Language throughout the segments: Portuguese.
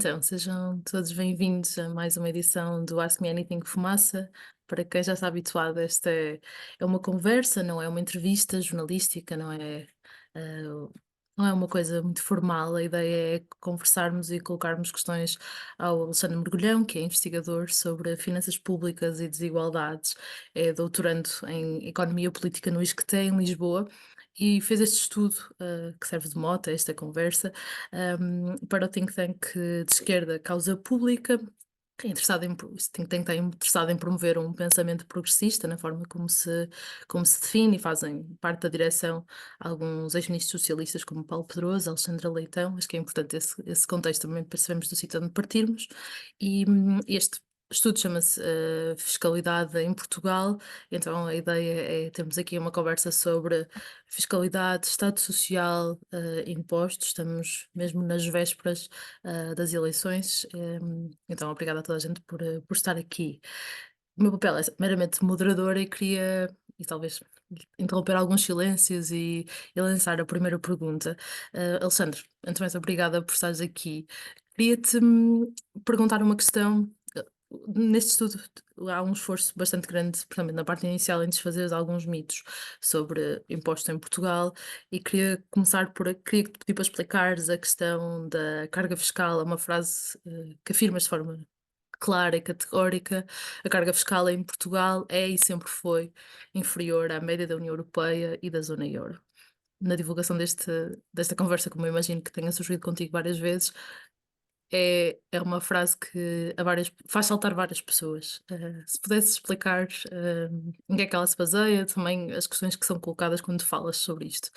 Então, sejam todos bem-vindos a mais uma edição do Ask Me Anything Fumaça. Para quem já está habituado, esta é uma conversa, não é uma entrevista jornalística, eh, não é uma coisa muito formal. A ideia é conversarmos e colocarmos questões ao Alexandre Mergulhão, que é investigador sobre finanças públicas e desigualdades, é doutorando em Economia Política no ISCTE, em Lisboa, e fez este estudo, que serve de mote a esta conversa, para o think tank de esquerda Causa Pública, que é interessado este think tank está interessado em promover um pensamento progressista na forma como se define, e fazem parte da direção alguns ex-ministros socialistas como Paulo Pedroso, Alexandra Leitão. Acho que é importante esse contexto também percebemos do sítio onde partirmos. E este estudo chama-se Fiscalidade em Portugal. Então a ideia é termos aqui uma conversa sobre fiscalidade, Estado Social, impostos. Estamos mesmo nas vésperas das eleições. Então, obrigada a toda a gente por estar aqui. O meu papel é meramente moderadora e queria, e talvez, interromper alguns silêncios e lançar a primeira pergunta. Alexandre, antes de mais, obrigada por estares aqui. Queria-te perguntar uma questão. Neste estudo há um esforço bastante grande, principalmente na parte inicial, em desfazer alguns mitos sobre impostos em Portugal, e queria começar queria te pedir para explicares a questão da carga fiscal. É uma frase que afirmas de forma clara e categórica: a carga fiscal em Portugal é e sempre foi inferior à média da União Europeia e da zona euro. Na divulgação desta conversa, como eu imagino que tenha surgido contigo várias vezes, é uma frase que faz saltar várias pessoas. Se pudesses explicar, em que é que ela se baseia, também as questões que são colocadas quando falas sobre isto.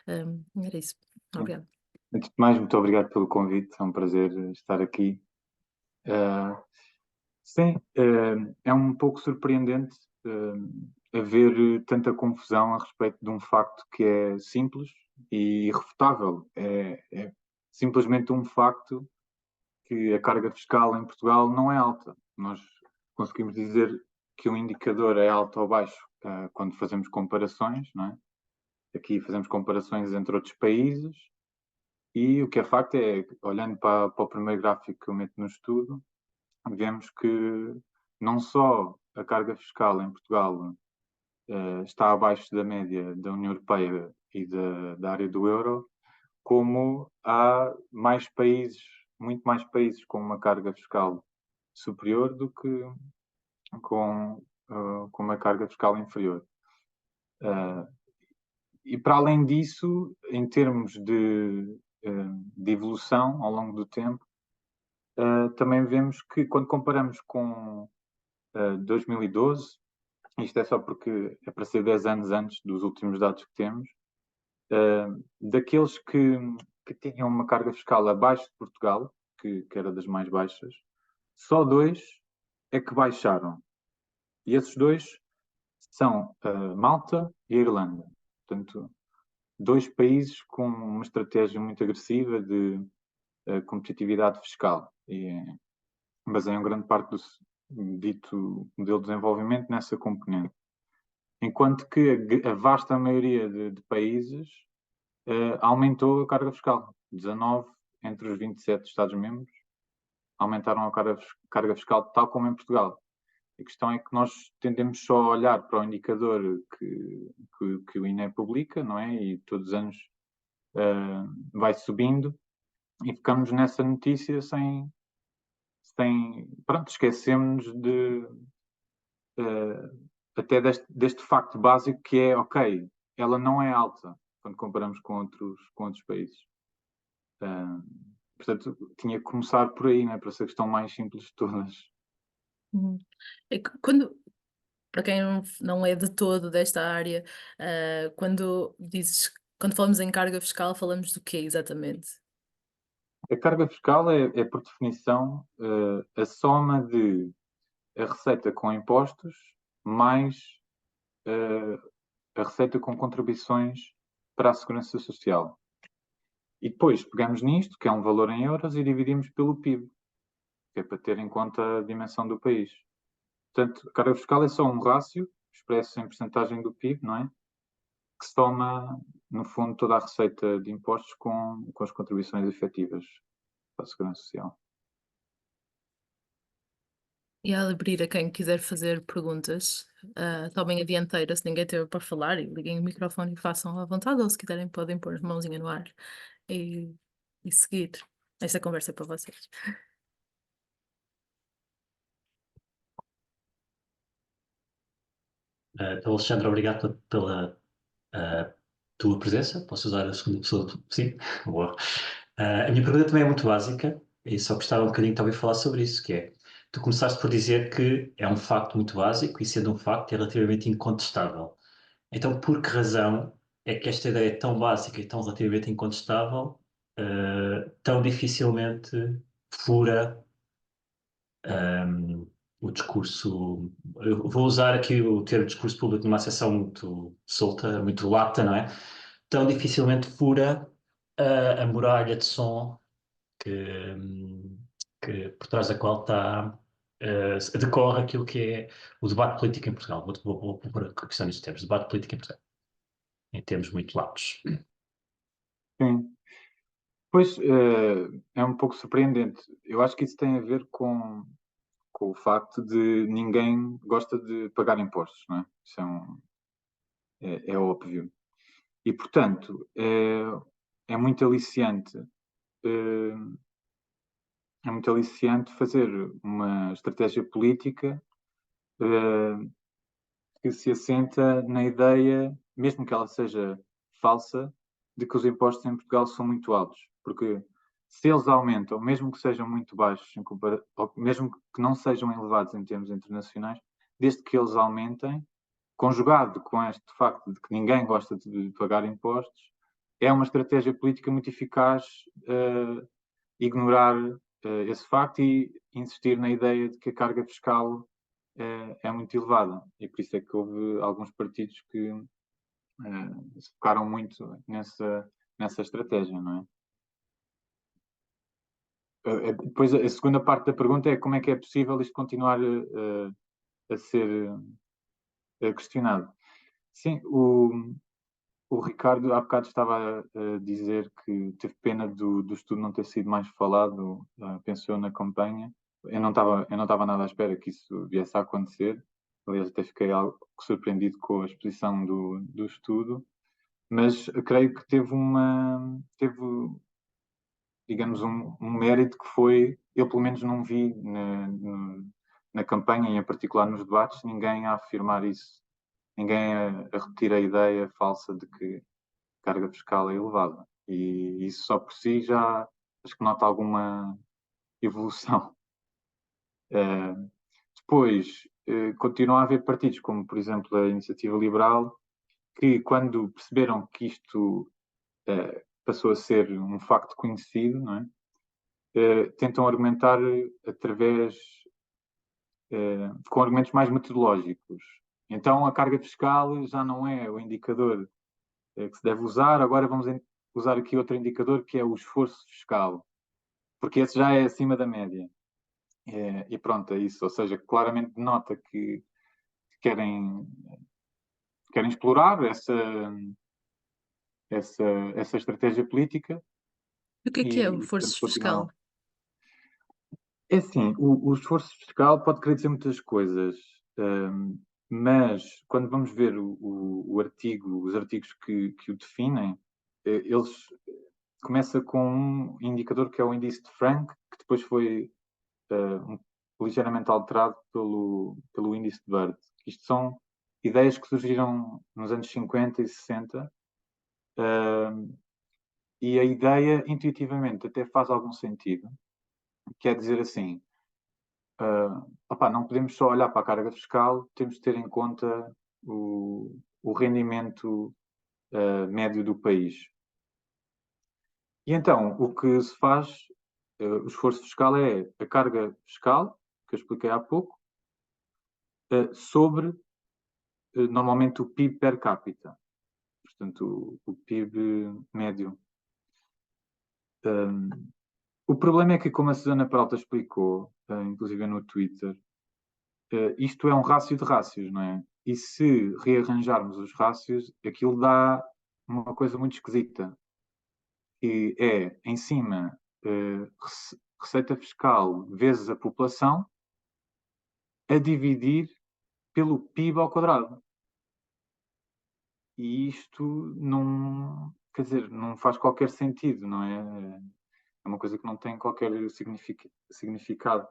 Era isso. Sim. Obrigada. Antes de mais, muito obrigado pelo convite, é um prazer estar aqui. Sim, é um pouco surpreendente haver tanta confusão a respeito de um facto que é simples e irrefutável. É simplesmente um facto que a carga fiscal em Portugal não é alta. Nós conseguimos dizer que um indicador é alto ou baixo quando fazemos comparações, não é? Aqui fazemos comparações entre outros países. E o que é facto é, olhando para o primeiro gráfico que eu meto no estudo, vemos que não só a carga fiscal em Portugal está abaixo da média da União Europeia e da área do euro, como há mais países, muito mais países com uma carga fiscal superior do que com uma carga fiscal inferior. Uh, e para além disso, em termos de evolução ao longo do tempo, também vemos que quando comparamos com 2012, isto é só porque é para ser 10 anos antes dos últimos dados que temos, daqueles que tinham uma carga fiscal abaixo de Portugal, que era das mais baixas, só dois é que baixaram. E esses dois são Malta e a Irlanda. Portanto, dois países com uma estratégia muito agressiva de competitividade fiscal. E baseiam grande parte do dito modelo de desenvolvimento nessa componente. Enquanto que a vasta maioria de países aumentou a carga fiscal. 19 entre os 27 Estados-membros aumentaram a carga fiscal, tal como em Portugal. A questão é que nós tendemos só a olhar para o indicador que o INE publica, não é? E todos os anos vai subindo, e ficamos nessa notícia pronto, esquecemos até deste facto básico que é, ok, ela não é alta quando comparamos com outros países. Portanto, tinha que começar por aí, né, para ser a questão mais simples de todas. Uhum. É que para quem não é de todo desta área, quando falamos em carga fiscal, falamos do quê exatamente? A carga fiscal é por definição, a soma de a receita com impostos mais eh, a receita com contribuições para a segurança social. E depois pegamos nisto, que é um valor em euros, e dividimos pelo PIB, que é para ter em conta a dimensão do país. Portanto, a carga fiscal é só um rácio, expresso em percentagem do PIB, não é? Que soma, no fundo, toda a receita de impostos com as contribuições efetivas para a segurança social. E a abrir a quem quiser fazer perguntas, tomem a dianteira se ninguém tiver para falar e liguem o microfone e façam à vontade, ou se quiserem podem pôr a mãozinha no ar e, e seguir. Esta conversa é para vocês. Alexandre, obrigado pela tua presença. Posso usar a segunda pessoa? Sim, boa. A minha pergunta também é muito básica e só gostava um bocadinho também de falar sobre isso, que é, tu começaste por dizer que é um facto muito básico e sendo um facto é relativamente incontestável. Então, por que razão é que esta ideia tão básica e tão relativamente incontestável, tão dificilmente fura o discurso? Eu vou usar aqui o termo discurso público numa acessão muito solta, muito lata, não é? Tão dificilmente fura a muralha de som que, que por trás da qual está, decorre aquilo que é o debate político em Portugal. Vou pôr a questão nestes termos, debate político em Portugal, em termos muito latos. Sim. Pois, é um pouco surpreendente. Eu acho que isso tem a ver com o facto de ninguém gosta de pagar impostos, não é? Isso é óbvio. E, portanto, é muito aliciante, eh, é muito aliciante fazer uma estratégia política, eh, que se assenta na ideia, mesmo que ela seja falsa, de que os impostos em Portugal são muito altos. Porque se eles aumentam, mesmo que sejam muito baixos, ou mesmo que não sejam elevados em termos internacionais, desde que eles aumentem, conjugado com este facto de que ninguém gosta de pagar impostos, é uma estratégia política muito eficaz, ignorar esse facto e insistir na ideia de que a carga fiscal é muito elevada. E por isso é que houve alguns partidos que se focaram muito nessa estratégia, não é? Depois, a segunda parte da pergunta é como é que é possível isto continuar a ser questionado. Sim, o Ricardo há bocado estava a dizer que teve pena do estudo não ter sido mais falado, pensou na campanha. Eu não estava nada à espera que isso viesse a acontecer. Aliás, até fiquei algo surpreendido com a exposição do estudo, mas creio que teve, digamos, um mérito que foi, eu pelo menos não vi na campanha, e em particular nos debates, ninguém a afirmar isso, ninguém a repetir a ideia falsa de que a carga fiscal é elevada. E isso só por si já acho que nota alguma evolução. Depois, continua a haver partidos como, por exemplo, a Iniciativa Liberal, que quando perceberam que isto passou a ser um facto conhecido, não é? Tentam argumentar através, com argumentos mais metodológicos. Então, a carga fiscal já não é o indicador que se deve usar, agora vamos usar aqui outro indicador que é o esforço fiscal, porque esse já é acima da média. E pronto, é isso. Ou seja, claramente denota que querem, querem explorar essa estratégia política O que é o e, portanto, forço continuam. fiscal? É assim, o esforço fiscal pode querer dizer muitas coisas, mas quando vamos ver o artigo, os artigos que o definem, eles começa com um indicador que é o índice de Frank, que depois foi ligeiramente alterado pelo índice de Bird. Isto são ideias que surgiram nos anos 50 e 60, e a ideia, intuitivamente, até faz algum sentido, que é dizer assim, não podemos só olhar para a carga fiscal, temos de ter em conta o rendimento médio do país. E então, o que se faz, o esforço fiscal é a carga fiscal, que eu expliquei há pouco, sobre normalmente o PIB per capita, portanto, o PIB médio. O problema é que, como a Susana Peralta explicou, inclusive no Twitter, isto é um rácio de rácios, não é? E se rearranjarmos os rácios, aquilo dá uma coisa muito esquisita, que é, em cima, receita fiscal vezes a população, a dividir pelo PIB ao quadrado. E isto não, quer dizer, não faz qualquer sentido, não é? É uma coisa que não tem qualquer significado,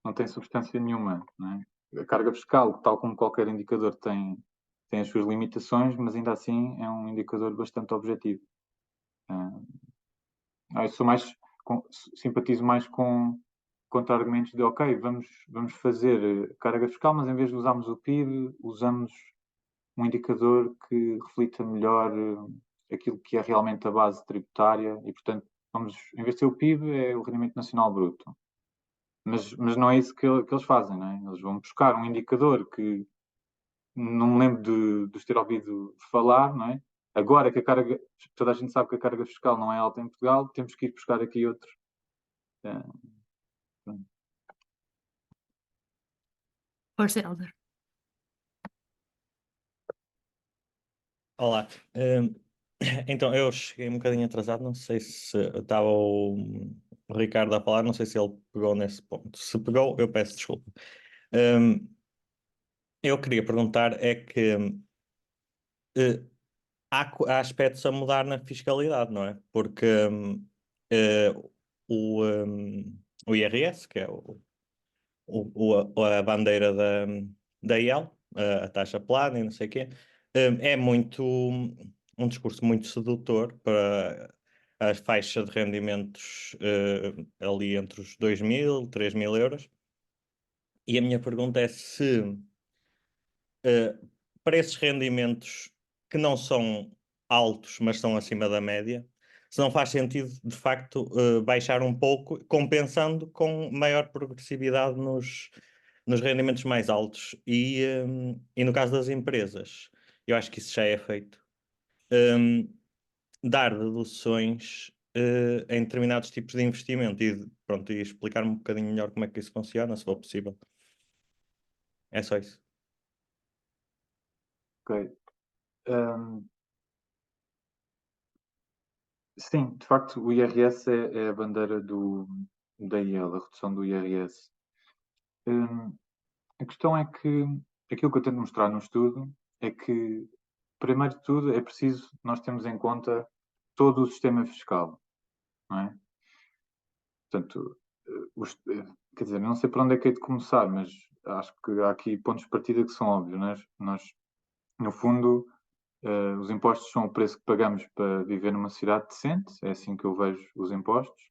não tem substância nenhuma, não é? A carga fiscal, tal como qualquer indicador, tem as suas limitações, mas ainda assim é um indicador bastante objetivo. Eu simpatizo mais com contra-argumentos de ok, vamos fazer carga fiscal, mas em vez de usarmos o PIB, usamos um indicador que reflita melhor aquilo que é realmente a base tributária e, portanto, em vez de ser o PIB, é o rendimento nacional bruto. Mas não é isso que eles fazem, não é? Eles vão buscar um indicador que não me lembro de os ter ouvido falar, não é? Agora que toda a gente sabe que a carga fiscal não é alta em Portugal, temos que ir buscar aqui outro. Força, Helder. Olá. Então, eu cheguei um bocadinho atrasado, não sei se estava o Ricardo a falar, não sei se ele pegou nesse ponto. Se pegou, eu peço desculpa. Eu queria perguntar é que há aspectos a mudar na fiscalidade, não é? Porque o IRS, que é a bandeira da IEL, a taxa plana e não sei o quê, é muito um discurso muito sedutor para a faixa de rendimentos ali entre os 2.000, 3.000 euros. E a minha pergunta é se para esses rendimentos que não são altos, mas são acima da média, se não faz sentido, de facto, baixar um pouco, compensando com maior progressividade nos rendimentos mais altos. E no caso das empresas, eu acho que isso já é feito. Dar deduções em determinados tipos de investimento pronto, e explicar-me um bocadinho melhor como é que isso funciona, se for possível. É só isso. Ok. Sim, de facto, o IRS é a bandeira da IEL, a redução do IRS. A questão é que aquilo que eu tento mostrar no estudo é que, primeiro de tudo, é preciso nós termos em conta todo o sistema fiscal, não é? Portanto, quer dizer, não sei por onde é que hei de começar, mas acho que há aqui pontos de partida que são óbvios, não é? Nós, no fundo, os impostos são o preço que pagamos para viver numa cidade decente, é assim que eu vejo os impostos.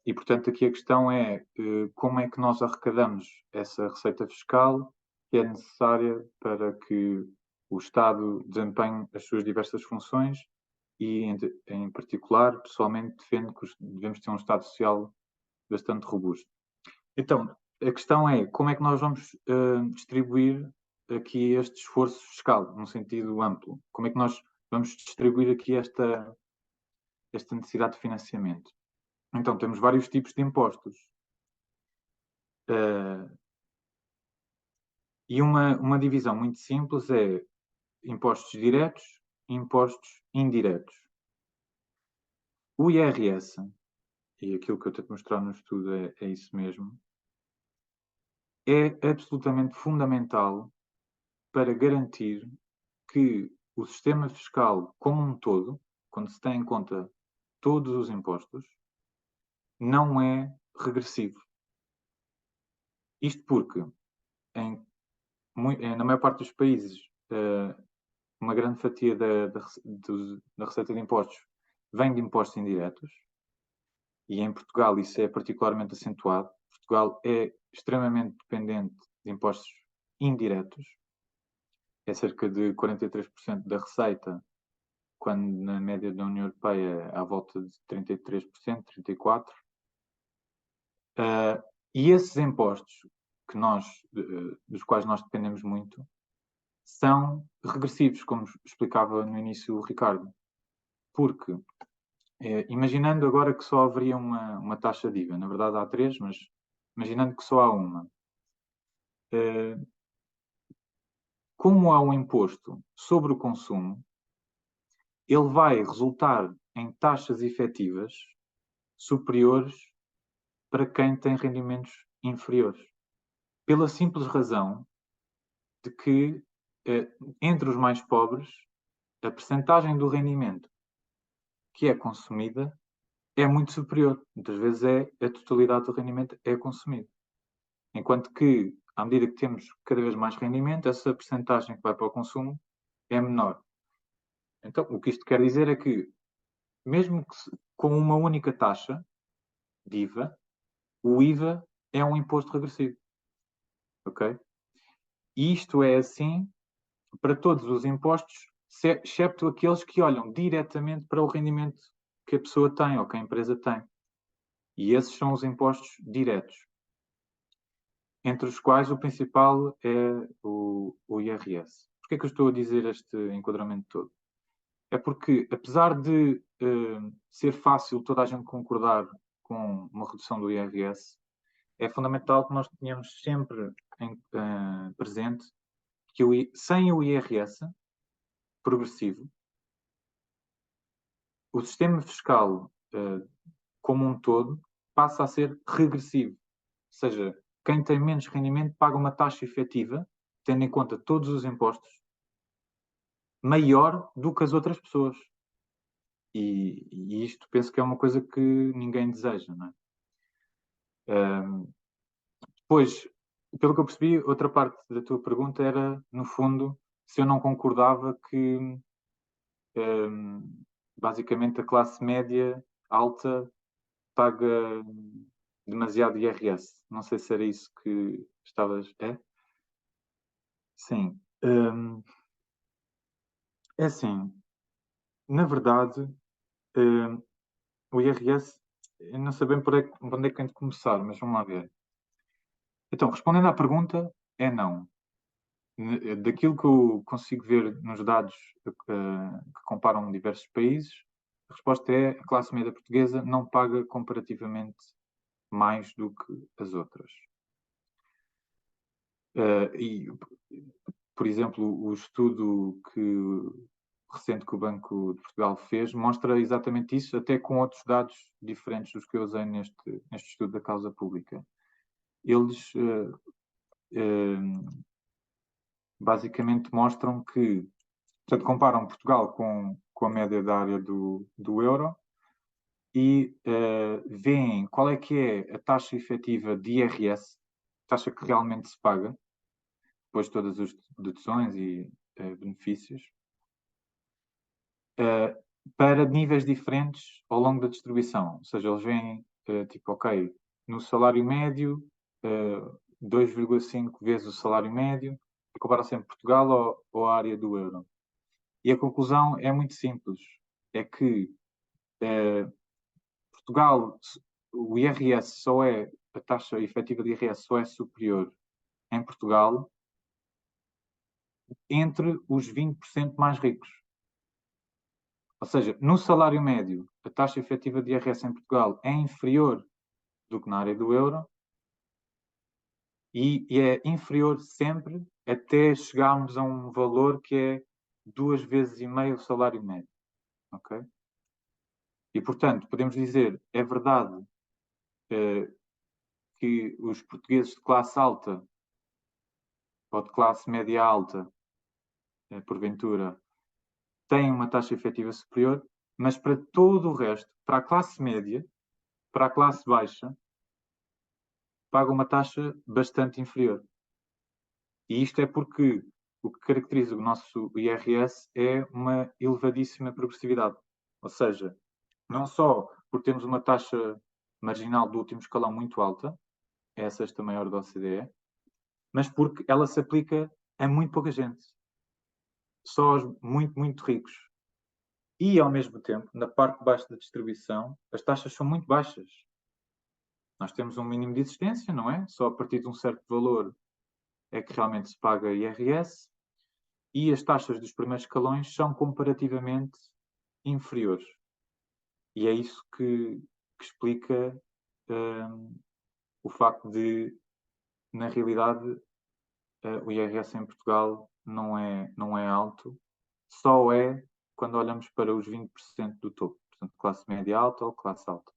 E, portanto, aqui a questão é como é que nós arrecadamos essa receita fiscal que é necessária para que o Estado desempenhe as suas diversas funções e, em particular, pessoalmente defendo que devemos ter um Estado social bastante robusto. Então, a questão é como é que nós vamos distribuir aqui este esforço fiscal, num sentido amplo? Como é que nós vamos distribuir aqui esta necessidade de financiamento? Então, temos vários tipos de impostos. E uma divisão muito simples é impostos diretos e impostos indiretos. O IRS, e aquilo que eu tento mostrar no estudo é isso mesmo, é absolutamente fundamental para garantir que o sistema fiscal como um todo, quando se tem em conta todos os impostos, não é regressivo. Isto porque, na maior parte dos países, uma grande fatia da receita de impostos vem de impostos indiretos, e em Portugal isso é particularmente acentuado. Portugal é extremamente dependente de impostos indiretos, é cerca de 43% da receita, quando na média da União Europeia é à volta de 33%, 34%. E esses impostos dos quais nós dependemos muito são regressivos, como explicava no início o Ricardo. Porque, imaginando agora que só haveria uma taxa de IVA, na verdade há três, mas imaginando que só há uma. Como há um imposto sobre o consumo, ele vai resultar em taxas efetivas superiores para quem tem rendimentos inferiores. Pela simples razão de que, entre os mais pobres, a percentagem do rendimento que é consumida é muito superior. Muitas vezes a totalidade do rendimento é consumido. Enquanto que, à medida que temos cada vez mais rendimento, essa percentagem que vai para o consumo é menor. Então, o que isto quer dizer é que, mesmo que com uma única taxa de IVA, o IVA é um imposto regressivo. Ok? E isto é assim para todos os impostos, excepto aqueles que olham diretamente para o rendimento que a pessoa tem ou que a empresa tem. E esses são os impostos diretos, entre os quais o principal é o IRS. Porquê é que eu estou a dizer este enquadramento todo? É porque, apesar de ser fácil toda a gente concordar com uma redução do IRS, é fundamental que nós tenhamos sempre presente que sem o IRS progressivo, o sistema fiscal como um todo passa a ser regressivo. Ou seja, quem tem menos rendimento paga uma taxa efetiva, tendo em conta todos os impostos, maior do que as outras pessoas. E isto penso que é uma coisa que ninguém deseja, não é? Depois, pelo que eu percebi, outra parte da tua pergunta era, no fundo, se eu não concordava que basicamente a classe média alta paga demasiado IRS. Não sei se era isso que estavas... É? Sim. É assim, na verdade, o IRS, eu não sei bem por onde é que tem de começar, mas vamos lá ver. Então, respondendo à pergunta, é não. Daquilo que eu consigo ver nos dados que comparam diversos países, a resposta é a classe média portuguesa não paga comparativamente mais do que as outras. E, por exemplo, o estudo recente que o Banco de Portugal fez mostra exatamente isso, até com outros dados diferentes dos que eu usei neste estudo da causa pública. Eles basicamente mostram que, portanto, comparam Portugal com a média da área do euro e veem qual é que é a taxa efetiva de IRS, taxa que realmente se paga, depois de todas as deduções e benefícios, para níveis diferentes ao longo da distribuição. Ou seja, eles veem, tipo, ok, no salário médio, 2,5 vezes o salário médio, e comparam sempre Portugal ou a área do euro. E a conclusão é muito simples. É que Portugal, o IRS só é, a taxa efetiva de IRS só é superior em Portugal entre os 20% mais ricos. Ou seja, no salário médio, a taxa efetiva de IRS em Portugal é inferior do que na área do euro e é inferior sempre até chegarmos a um valor que é 2,5 vezes o salário médio. Ok? E, portanto, podemos dizer, é verdade que os portugueses de classe alta ou de classe média alta, porventura, têm uma taxa efetiva superior, mas para todo o resto, para a classe média, para a classe baixa, paga uma taxa bastante inferior. E isto é porque o que caracteriza o nosso IRS é uma elevadíssima progressividade. Ou seja, não só por termos uma taxa marginal do último escalão muito alta, é a sexta maior da OCDE, mas porque ela se aplica a muito pouca gente. Só aos muito, muito ricos. E, ao mesmo tempo, na parte de baixo da distribuição, as taxas são muito baixas. Nós temos um mínimo de existência, não é? Só a partir de um certo valor é que realmente se paga IRS. E as taxas dos primeiros escalões são comparativamente inferiores. E é isso que explica o facto de, na realidade, o IRS em Portugal não é alto, só é quando olhamos para os 20% do topo, portanto, classe média alta ou classe alta.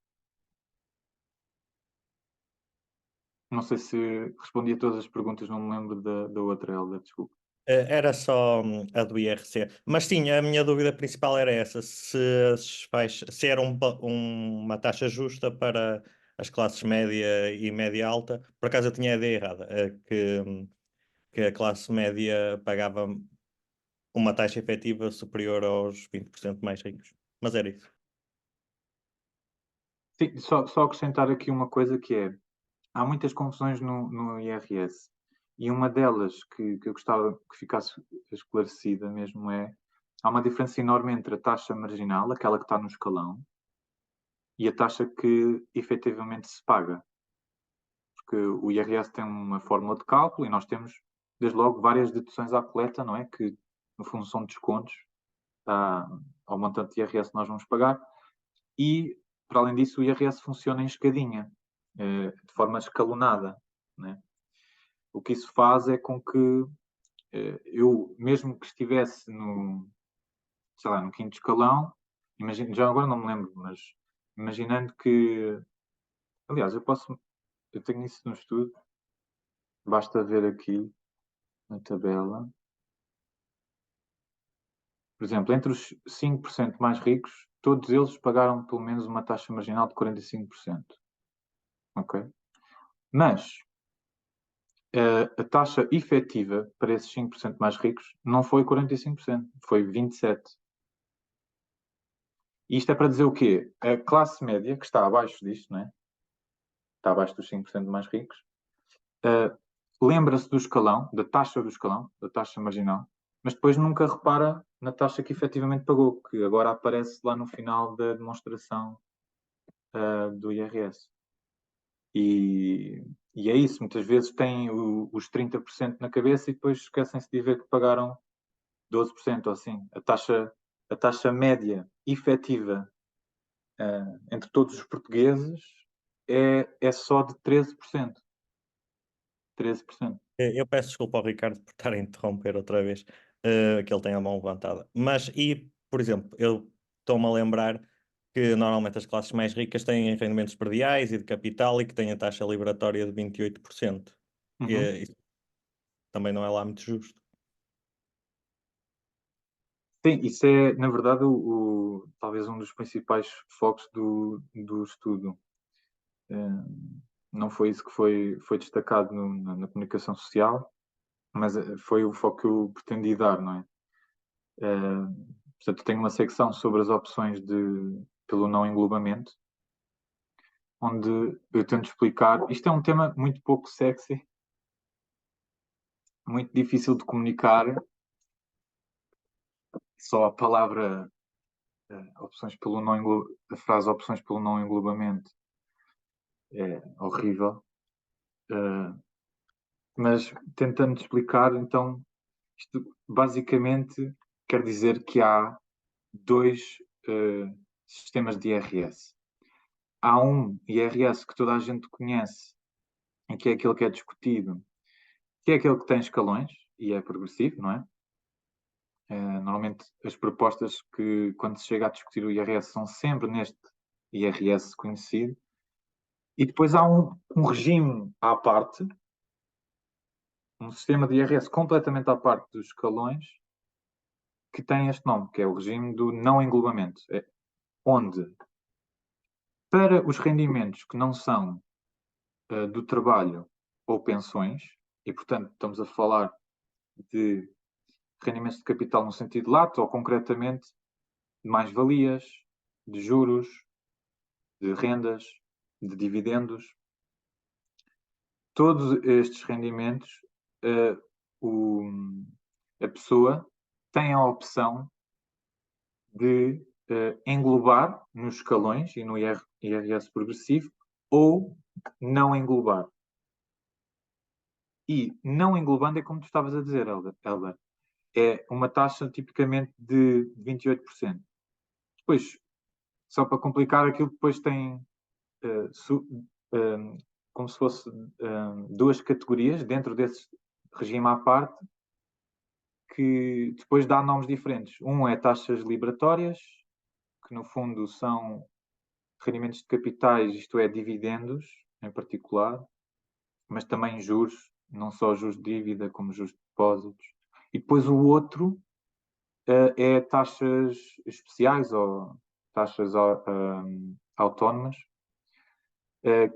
Não sei se respondi a todas as perguntas, não me lembro da outra, Helder, desculpa. Era só a do IRC. Mas sim, a minha dúvida principal era essa: se era uma taxa justa para as classes média e média alta. Por acaso eu tinha a ideia errada, que a classe média pagava uma taxa efetiva superior aos 20% mais ricos. Mas era isso. Sim, só acrescentar aqui uma coisa que é, há muitas confusões no IRS, e uma delas que eu gostava que ficasse esclarecida mesmo é, há uma diferença enorme entre a taxa marginal, aquela que está no escalão, e a taxa que efetivamente se paga. Porque o IRS tem uma fórmula de cálculo e nós temos, desde logo, várias deduções à coleta, não é? Que, no fundo, são descontos ao montante de IRS que nós vamos pagar. E, para além disso, o IRS funciona em escadinha, de forma escalonada, né? O que isso faz é com que eu, mesmo que estivesse sei lá, no quinto escalão, imagino, já agora não me lembro, mas imaginando que, aliás, eu tenho isso no estudo, basta ver aqui na tabela. Por exemplo, entre os 5% mais ricos, todos eles pagaram pelo menos uma taxa marginal de 45%. Ok? Mas a taxa efetiva para esses 5% mais ricos não foi 45%, foi 27%. E isto é para dizer o quê? A classe média, que está abaixo disto, não é? Está abaixo dos 5% mais ricos, lembra-se do escalão, da taxa do escalão, da taxa marginal, mas depois nunca repara na taxa que efetivamente pagou, que agora aparece lá no final da demonstração do IRS. E é isso, muitas vezes têm os 30% na cabeça e depois esquecem-se de ver que pagaram 12% ou assim. A taxa média efetiva entre todos os portugueses é só de 13%. 13%. Eu peço desculpa ao Ricardo por estar a interromper outra vez, que ele tem a mão levantada. Mas, por exemplo, eu estou-me a lembrar que normalmente as classes mais ricas têm rendimentos prediais e de capital e que têm a taxa liberatória de 28%. Uhum. Isso também não é lá muito justo. Sim, isso é, na verdade, talvez um dos principais focos do estudo. Não foi isso que foi destacado na comunicação social, mas foi o foco que eu pretendi dar, não é? Portanto, tenho uma secção sobre as opções pelo não englobamento, onde eu tento explicar. Isto é um tema muito pouco sexy, muito difícil de comunicar. Só a palavra opções pelo não a frase opções pelo não englobamento é horrível. Mas tentando explicar, então, isto basicamente quer dizer que há dois sistemas de IRS. Há um IRS que toda a gente conhece, e que é aquele que é discutido, que é aquele que tem escalões e é progressivo, não é? Normalmente as propostas que, quando se chega a discutir o IRS, são sempre neste IRS conhecido. E depois há um regime à parte, um sistema de IRS completamente à parte dos escalões, que tem este nome, que é o regime do não englobamento, onde, para os rendimentos que não são do trabalho ou pensões, e portanto estamos a falar de rendimentos de capital no sentido lato, ou concretamente de mais-valias, de juros, de rendas, de dividendos, todos estes rendimentos, a pessoa tem a opção de englobar nos escalões e no IRS progressivo ou não englobar. E não englobando é como tu estavas a dizer, Helder. É uma taxa tipicamente de 28%. Depois, só para complicar, aquilo depois tem como se fosse duas categorias dentro desse regime à parte, que depois dá nomes diferentes. Um é taxas liberatórias, que no fundo são rendimentos de capitais, isto é, dividendos em particular. mas também juros, não só juros de dívida, como juros de depósitos. E depois o outro é taxas especiais ou taxas autónomas,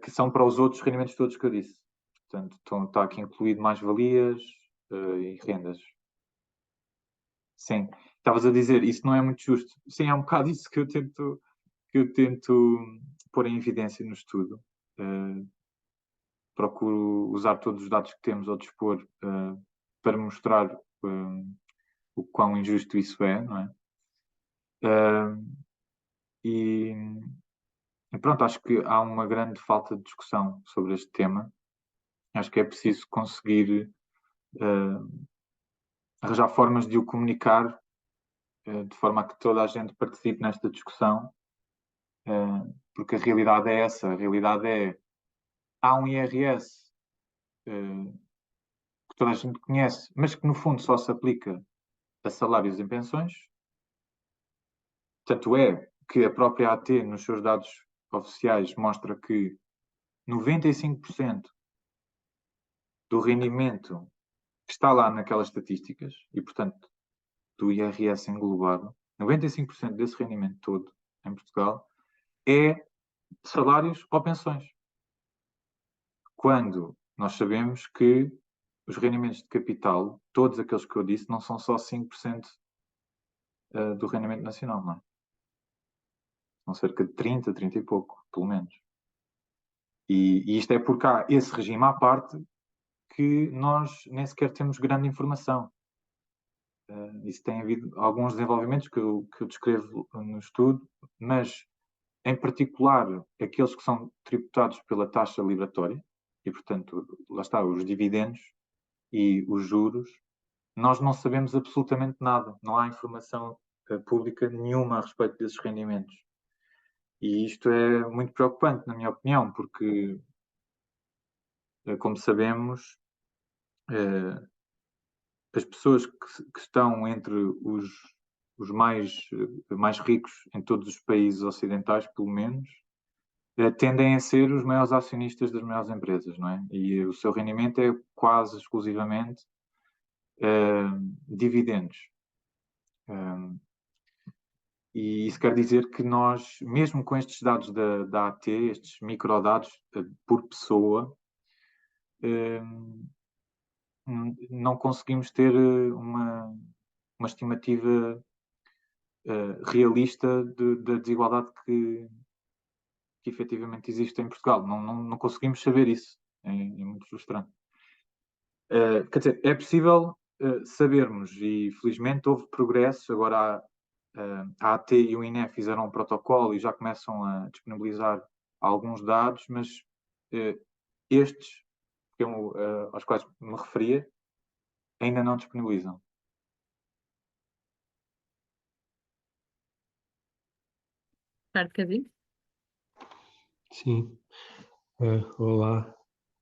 que são para os outros rendimentos todos que eu disse. Portanto, está aqui incluído mais-valias e rendas. Sim, estavas a dizer, isso não é muito justo. Sim, é um bocado isso que eu tento pôr em evidência no estudo. Procuro usar todos os dados que temos ao dispor para mostrar o quão injusto isso é, não é? E pronto, acho que há uma grande falta de discussão sobre este tema. Acho que é preciso conseguir arranjar formas de o comunicar de forma a que toda a gente participe nesta discussão, porque a realidade é essa. A realidade é, há um IRS que toda a gente conhece, mas que no fundo só se aplica a salários e pensões. Tanto é que a própria AT, nos seus dados oficiais, mostra que 95% do rendimento que está lá naquelas estatísticas, e portanto do IRS englobado, 95% desse rendimento todo em Portugal é salários ou pensões. Quando nós sabemos que os rendimentos de capital, todos aqueles que eu disse, não são só 5% do rendimento nacional, não é? São cerca de 30 e pouco, pelo menos. E isto é porque há esse regime à parte que nós nem sequer temos grande informação. Isso tem havido alguns desenvolvimentos que eu descrevo no estudo, mas em particular aqueles que são tributados pela taxa liberatória, e portanto, lá está, os dividendos e os juros, nós não sabemos absolutamente nada, não há informação pública nenhuma a respeito desses rendimentos. E isto é muito preocupante, na minha opinião, porque, como sabemos, as pessoas que estão entre os mais ricos em todos os países ocidentais, pelo menos, tendem a ser os maiores acionistas das maiores empresas, não é? E o seu rendimento é quase exclusivamente dividendos. E isso quer dizer que nós, mesmo com estes dados da AT, estes microdados por pessoa, não conseguimos ter uma estimativa realista da desigualdade que efetivamente existe em Portugal. Não conseguimos saber isso. É muito frustrante. Quer dizer, é possível sabermos, e felizmente houve progressos. Agora a AT e o INE fizeram um protocolo e já começam a disponibilizar alguns dados, mas estes aos quais me referia ainda não disponibilizam. Ricardo Cadinho? Sim. Olá,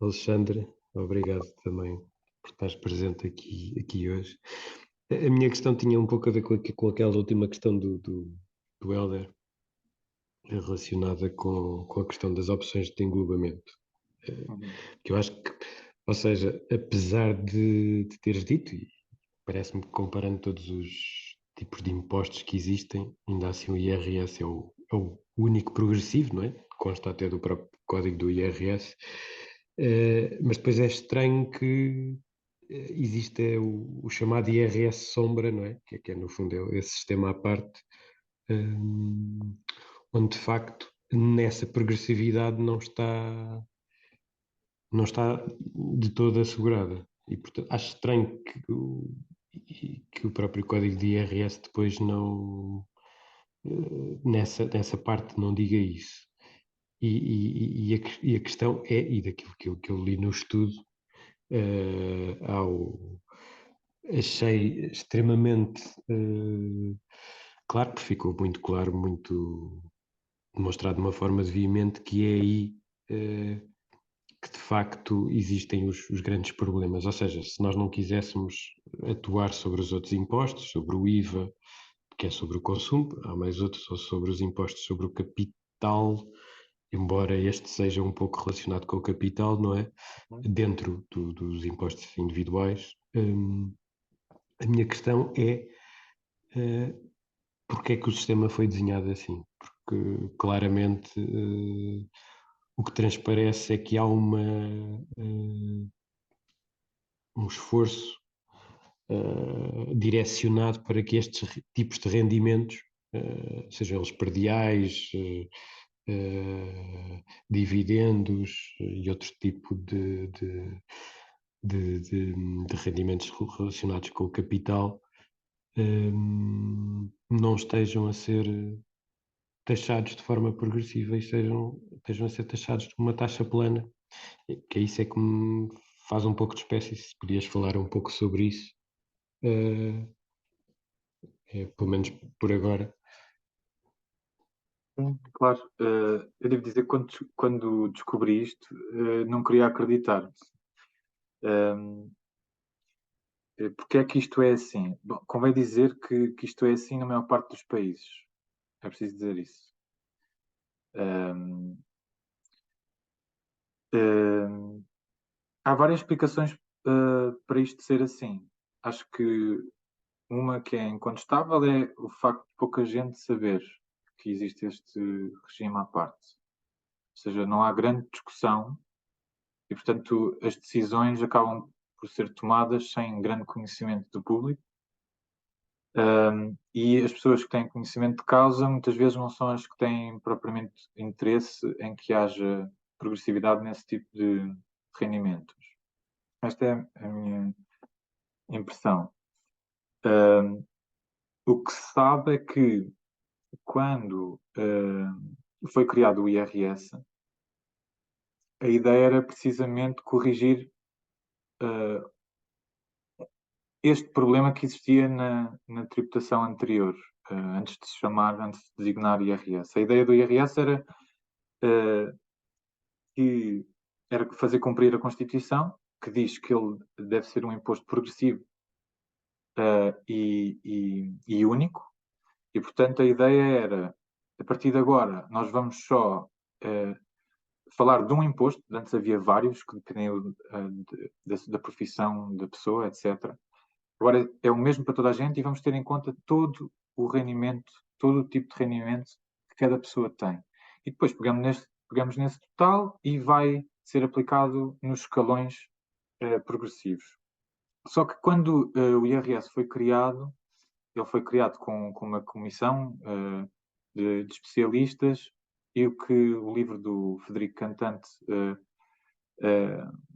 Alexandre. Obrigado também por estares presente aqui hoje. A minha questão tinha um pouco a ver com aquela última questão do Helder, relacionada com a questão das opções de englobamento. Que eu acho que, ou seja, apesar de teres dito, e parece-me que comparando todos os tipos de impostos que existem, ainda assim o IRS é o único progressivo, não é? Consta até do próprio código do IRS, mas depois é estranho que existe o chamado IRS sombra, não é? Que é no fundo esse sistema à parte, onde de facto nessa progressividade não está de todo assegurada. E portanto acho estranho que o próprio código de IRS depois não nessa parte não diga isso. E a questão é, e daquilo que eu li no estudo, achei extremamente claro, porque ficou muito claro, muito demonstrado de uma forma veemente, que é aí que de facto existem os grandes problemas. Ou seja, se nós não quiséssemos atuar sobre os outros impostos, sobre o IVA, que é sobre o consumo, há mais outros, ou sobre os impostos sobre o capital, embora este seja um pouco relacionado com o capital, não é? Uhum. Dentro dos impostos individuais. A minha questão é porque é que o sistema foi desenhado assim? Porque claramente o que transparece é que há um esforço direcionado para que estes tipos de rendimentos, sejam eles perdiais, dividendos e outro tipo de rendimentos relacionados com o capital, não estejam a ser taxados de forma progressiva e estejam a ser taxados de uma taxa plana, que é isso é que me faz um pouco de espécie. Se podias falar um pouco sobre isso, pelo menos por agora. Claro, eu devo dizer que quando descobri isto, não queria acreditar. Porque é que isto é assim? Bom, convém dizer que isto é assim na maior parte dos países. É preciso dizer isso. Há várias explicações para isto ser assim. Acho que uma que é incontestável é o facto de pouca gente saber que existe este regime à parte. Ou seja, não há grande discussão e, portanto, as decisões acabam por ser tomadas sem grande conhecimento do público. E as pessoas que têm conhecimento de causa muitas vezes não são as que têm propriamente interesse em que haja progressividade nesse tipo de rendimentos. Esta é a minha impressão. O que se sabe é que quando foi criado o IRS, a ideia era precisamente corrigir este problema que existia na tributação anterior, antes de designar IRS. A ideia do IRS era que era fazer cumprir a Constituição, que diz que ele deve ser um imposto progressivo e único, e portanto a ideia era, a partir de agora, nós vamos só falar de um imposto, antes havia vários que dependiam da profissão da pessoa, etc. Agora é o mesmo para toda a gente e vamos ter em conta todo o rendimento, todo o tipo de rendimento que cada pessoa tem. E depois pegamos nesse total e vai ser aplicado nos escalões progressivos. Só que quando o IRS foi criado, ele foi criado com uma comissão de especialistas e o que o livro do Frederico Cantante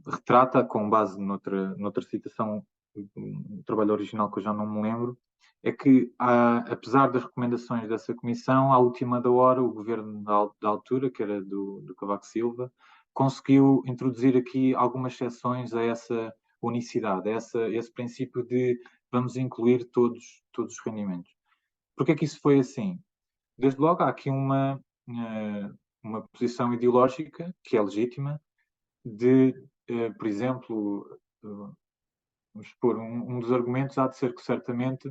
retrata, com base noutra citação, um trabalho original que eu já não me lembro, é que, apesar das recomendações dessa comissão, à última da hora, o governo da altura, que era do Cavaco Silva, conseguiu introduzir aqui algumas exceções a essa unicidade, a esse princípio de vamos incluir todos os rendimentos. Porquê é que isso foi assim? Desde logo, há aqui uma posição ideológica, que é legítima, de, por exemplo, vamos supor, um dos argumentos há de ser que certamente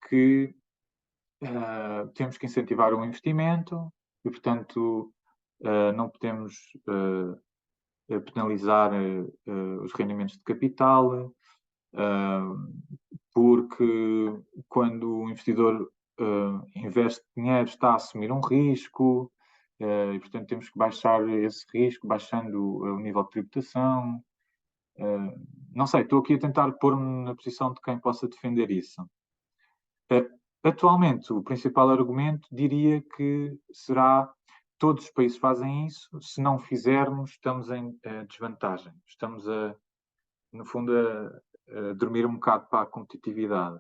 que temos que incentivar o investimento e, portanto, não podemos penalizar os rendimentos de capital, porque quando o investidor investe dinheiro está a assumir um risco e, portanto, temos que baixar esse risco, baixando o nível de tributação. Não sei, estou aqui a tentar pôr-me na posição de quem possa defender isso. Atualmente, o principal argumento diria que será todos os países fazem isso, se não fizermos, estamos em desvantagem. Estamos, no fundo, a dormir um bocado para a competitividade.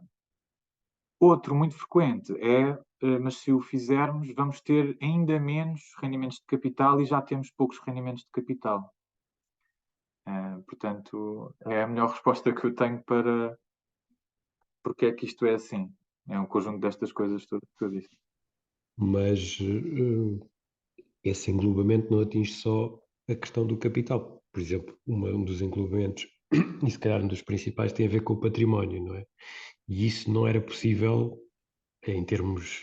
Outro muito frequente é, mas se o fizermos, vamos ter ainda menos rendimentos de capital e já temos poucos rendimentos de capital. Portanto, é a melhor resposta que eu tenho para porque é que isto é assim. É um conjunto destas coisas todas que eu disse. Mas esse englobamento não atinge só a questão do capital. Por exemplo, um dos englobamentos, e se calhar um dos principais, tem a ver com o património, não é? E isso não era possível em termos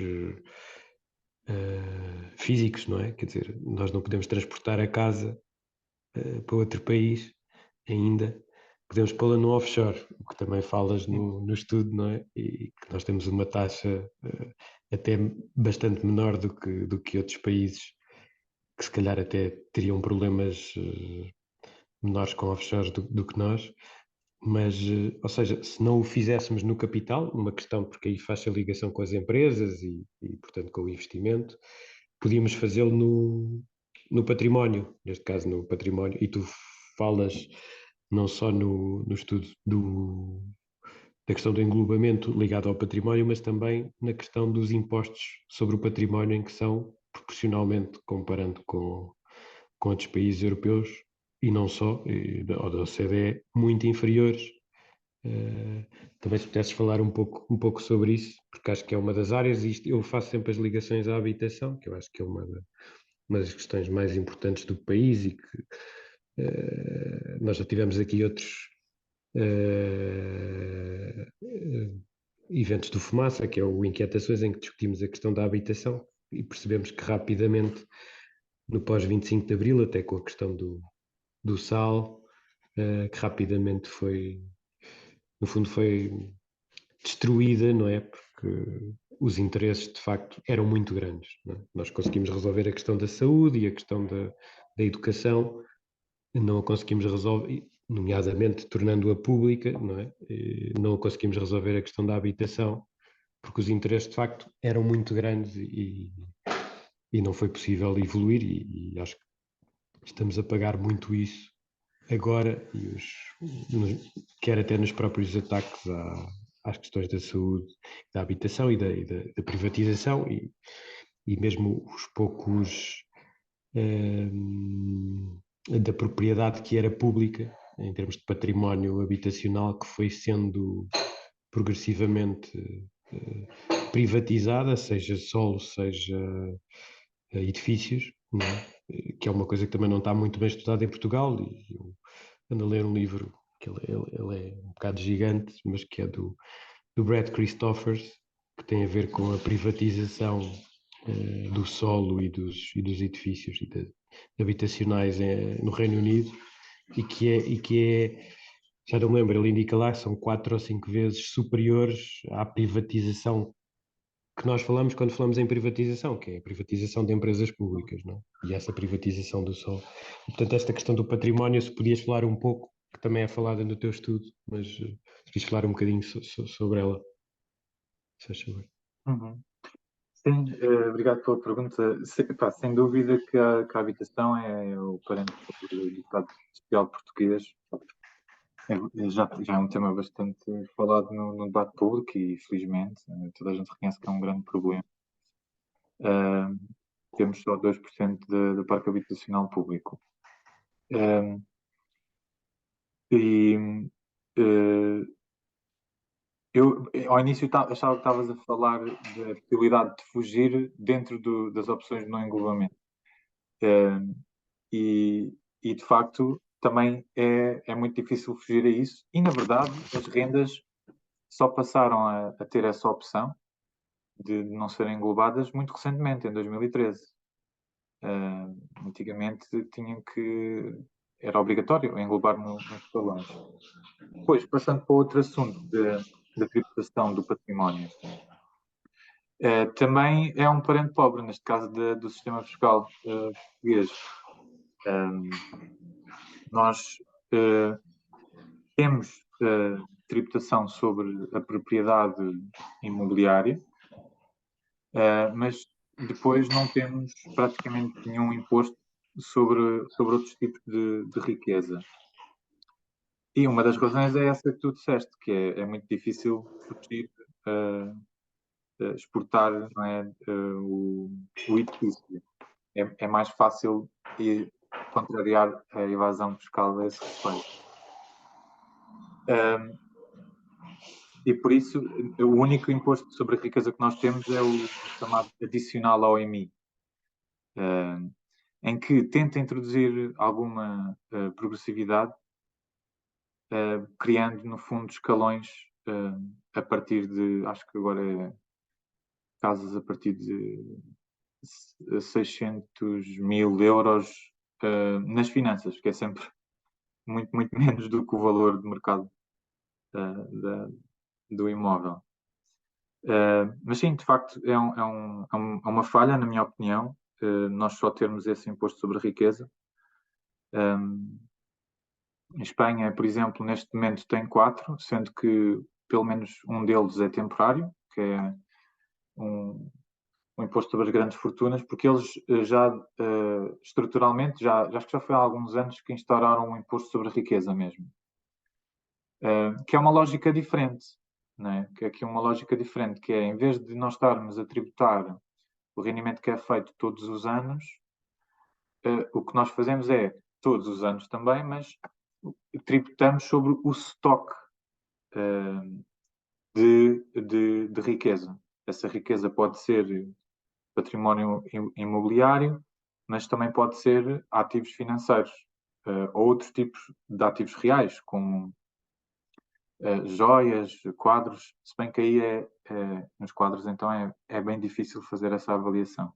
físicos, não é? Quer dizer, nós não podemos transportar a casa para outro país ainda. Podemos pô-la no offshore, o que também falas no estudo, não é? E que nós temos uma taxa até bastante menor do que outros países, que se calhar até teriam problemas menores com offshore do que nós. Mas, ou seja, se não o fizéssemos no capital, uma questão porque aí faz a ligação com as empresas e, portanto, com o investimento, podíamos fazê-lo no património, neste caso no património, e tu falas não só no estudo da questão do englobamento ligado ao património, mas também na questão dos impostos sobre o património, em que são, proporcionalmente, comparando com outros países europeus, e não só, ou da OCDE, muito inferiores. Também se pudesses falar um pouco sobre isso, porque acho que é uma das áreas, e eu faço sempre as ligações à habitação, que eu acho que é uma das questões mais importantes do país, e que nós já tivemos aqui outros eventos do Fumaça, que é o Inquietações, em que discutimos a questão da habitação e percebemos que rapidamente, no pós-25 de Abril, até com a questão do sal, que rapidamente no fundo foi destruída, não é? Porque os interesses, de facto, eram muito grandes. Não é? Nós conseguimos resolver a questão da saúde e a questão da educação, não a conseguimos resolver, nomeadamente tornando-a pública, não é? Não conseguimos resolver a questão da habitação, porque os interesses, de facto, eram muito grandes e não foi possível evoluir, e acho que estamos a pagar muito isso agora, quer até nos próprios ataques às questões da saúde, da habitação e da privatização, e mesmo os poucos da propriedade que era pública, em termos de património habitacional, que foi sendo progressivamente privatizada, seja solo, seja edifícios, não é? Que é uma coisa que também não está muito bem estudada em Portugal, e eu ando a ler um livro que ele é um bocado gigante, mas que é do Brad Christophers, que tem a ver com a privatização do solo e dos edifícios habitacionais no Reino Unido, e que é, já não me lembro, ele indica lá, são 4 ou 5 vezes superiores à privatização que nós falamos quando falamos em privatização, que é a privatização de empresas públicas, não é? E essa privatização do solo. E, portanto, esta questão do património, se podias falar um pouco, que também é falada no teu estudo, mas se podias falar um bocadinho sobre ela. Se faz favor. Uhum. Sim, obrigado pela pergunta. Sem dúvida que a habitação é o parente do Estado Social português. Já é um tema bastante falado no debate público e, felizmente, toda a gente reconhece que é um grande problema. Temos só 2% do parque habitacional público. Eu, ao início, achava que estavas a falar da possibilidade de fugir dentro das opções de não englobamento. E, de facto, também é muito difícil fugir a isso. E, na verdade, as rendas só passaram a ter essa opção de não serem englobadas muito recentemente, em 2013. Antigamente era obrigatório englobar nos escalões. Depois, passando para outro assunto da tributação do património, também é um parente pobre, neste caso do sistema fiscal português. Nós temos tributação sobre a propriedade imobiliária, mas depois não temos praticamente nenhum imposto sobre outros tipos de riqueza. E uma das razões é essa que tu disseste, que é muito difícil fugir, exportar, não é, o edifício. É mais fácil contrariar a evasão fiscal a esse respeito. E por isso, o único imposto sobre a riqueza que nós temos é o chamado adicional ao IMI, em que tenta introduzir alguma progressividade, criando, no fundo, escalões a partir de, acho que agora é casas a partir de 600.000 euros nas finanças, que é sempre muito, muito menos do que o valor de mercado do imóvel. Mas sim, de facto, é uma falha, na minha opinião, nós só termos esse imposto sobre a riqueza. Em Espanha, por exemplo, neste momento tem 4, sendo que pelo menos um deles é temporário, que é um imposto sobre as grandes fortunas, porque eles já estruturalmente, acho que já foi há alguns anos que instauraram um imposto sobre a riqueza mesmo. Que é uma lógica diferente, não é? Que é aqui uma lógica diferente, que é, em vez de nós estarmos a tributar o rendimento que é feito todos os anos, o que nós fazemos é, todos os anos também, mas tributamos sobre o stock de riqueza. Essa riqueza pode ser património imobiliário, mas também pode ser ativos financeiros, ou outros tipos de ativos reais, como joias, quadros, se bem que aí nos quadros então é bem difícil fazer essa avaliação.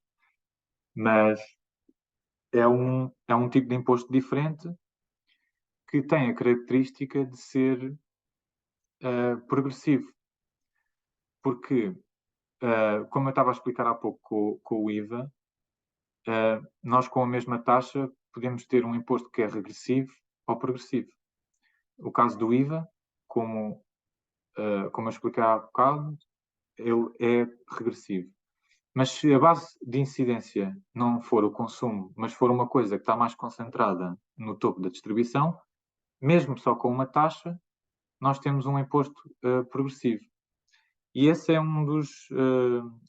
Mas é um tipo de imposto diferente que tem a característica de ser progressivo. Porque, como eu estava a explicar há pouco com o IVA, nós com a mesma taxa podemos ter um imposto que é regressivo ou progressivo. O caso do IVA, como eu expliquei há bocado, ele é regressivo. Mas se a base de incidência não for o consumo, mas for uma coisa que está mais concentrada no topo da distribuição, mesmo só com uma taxa, nós temos um imposto progressivo. E esse é um dos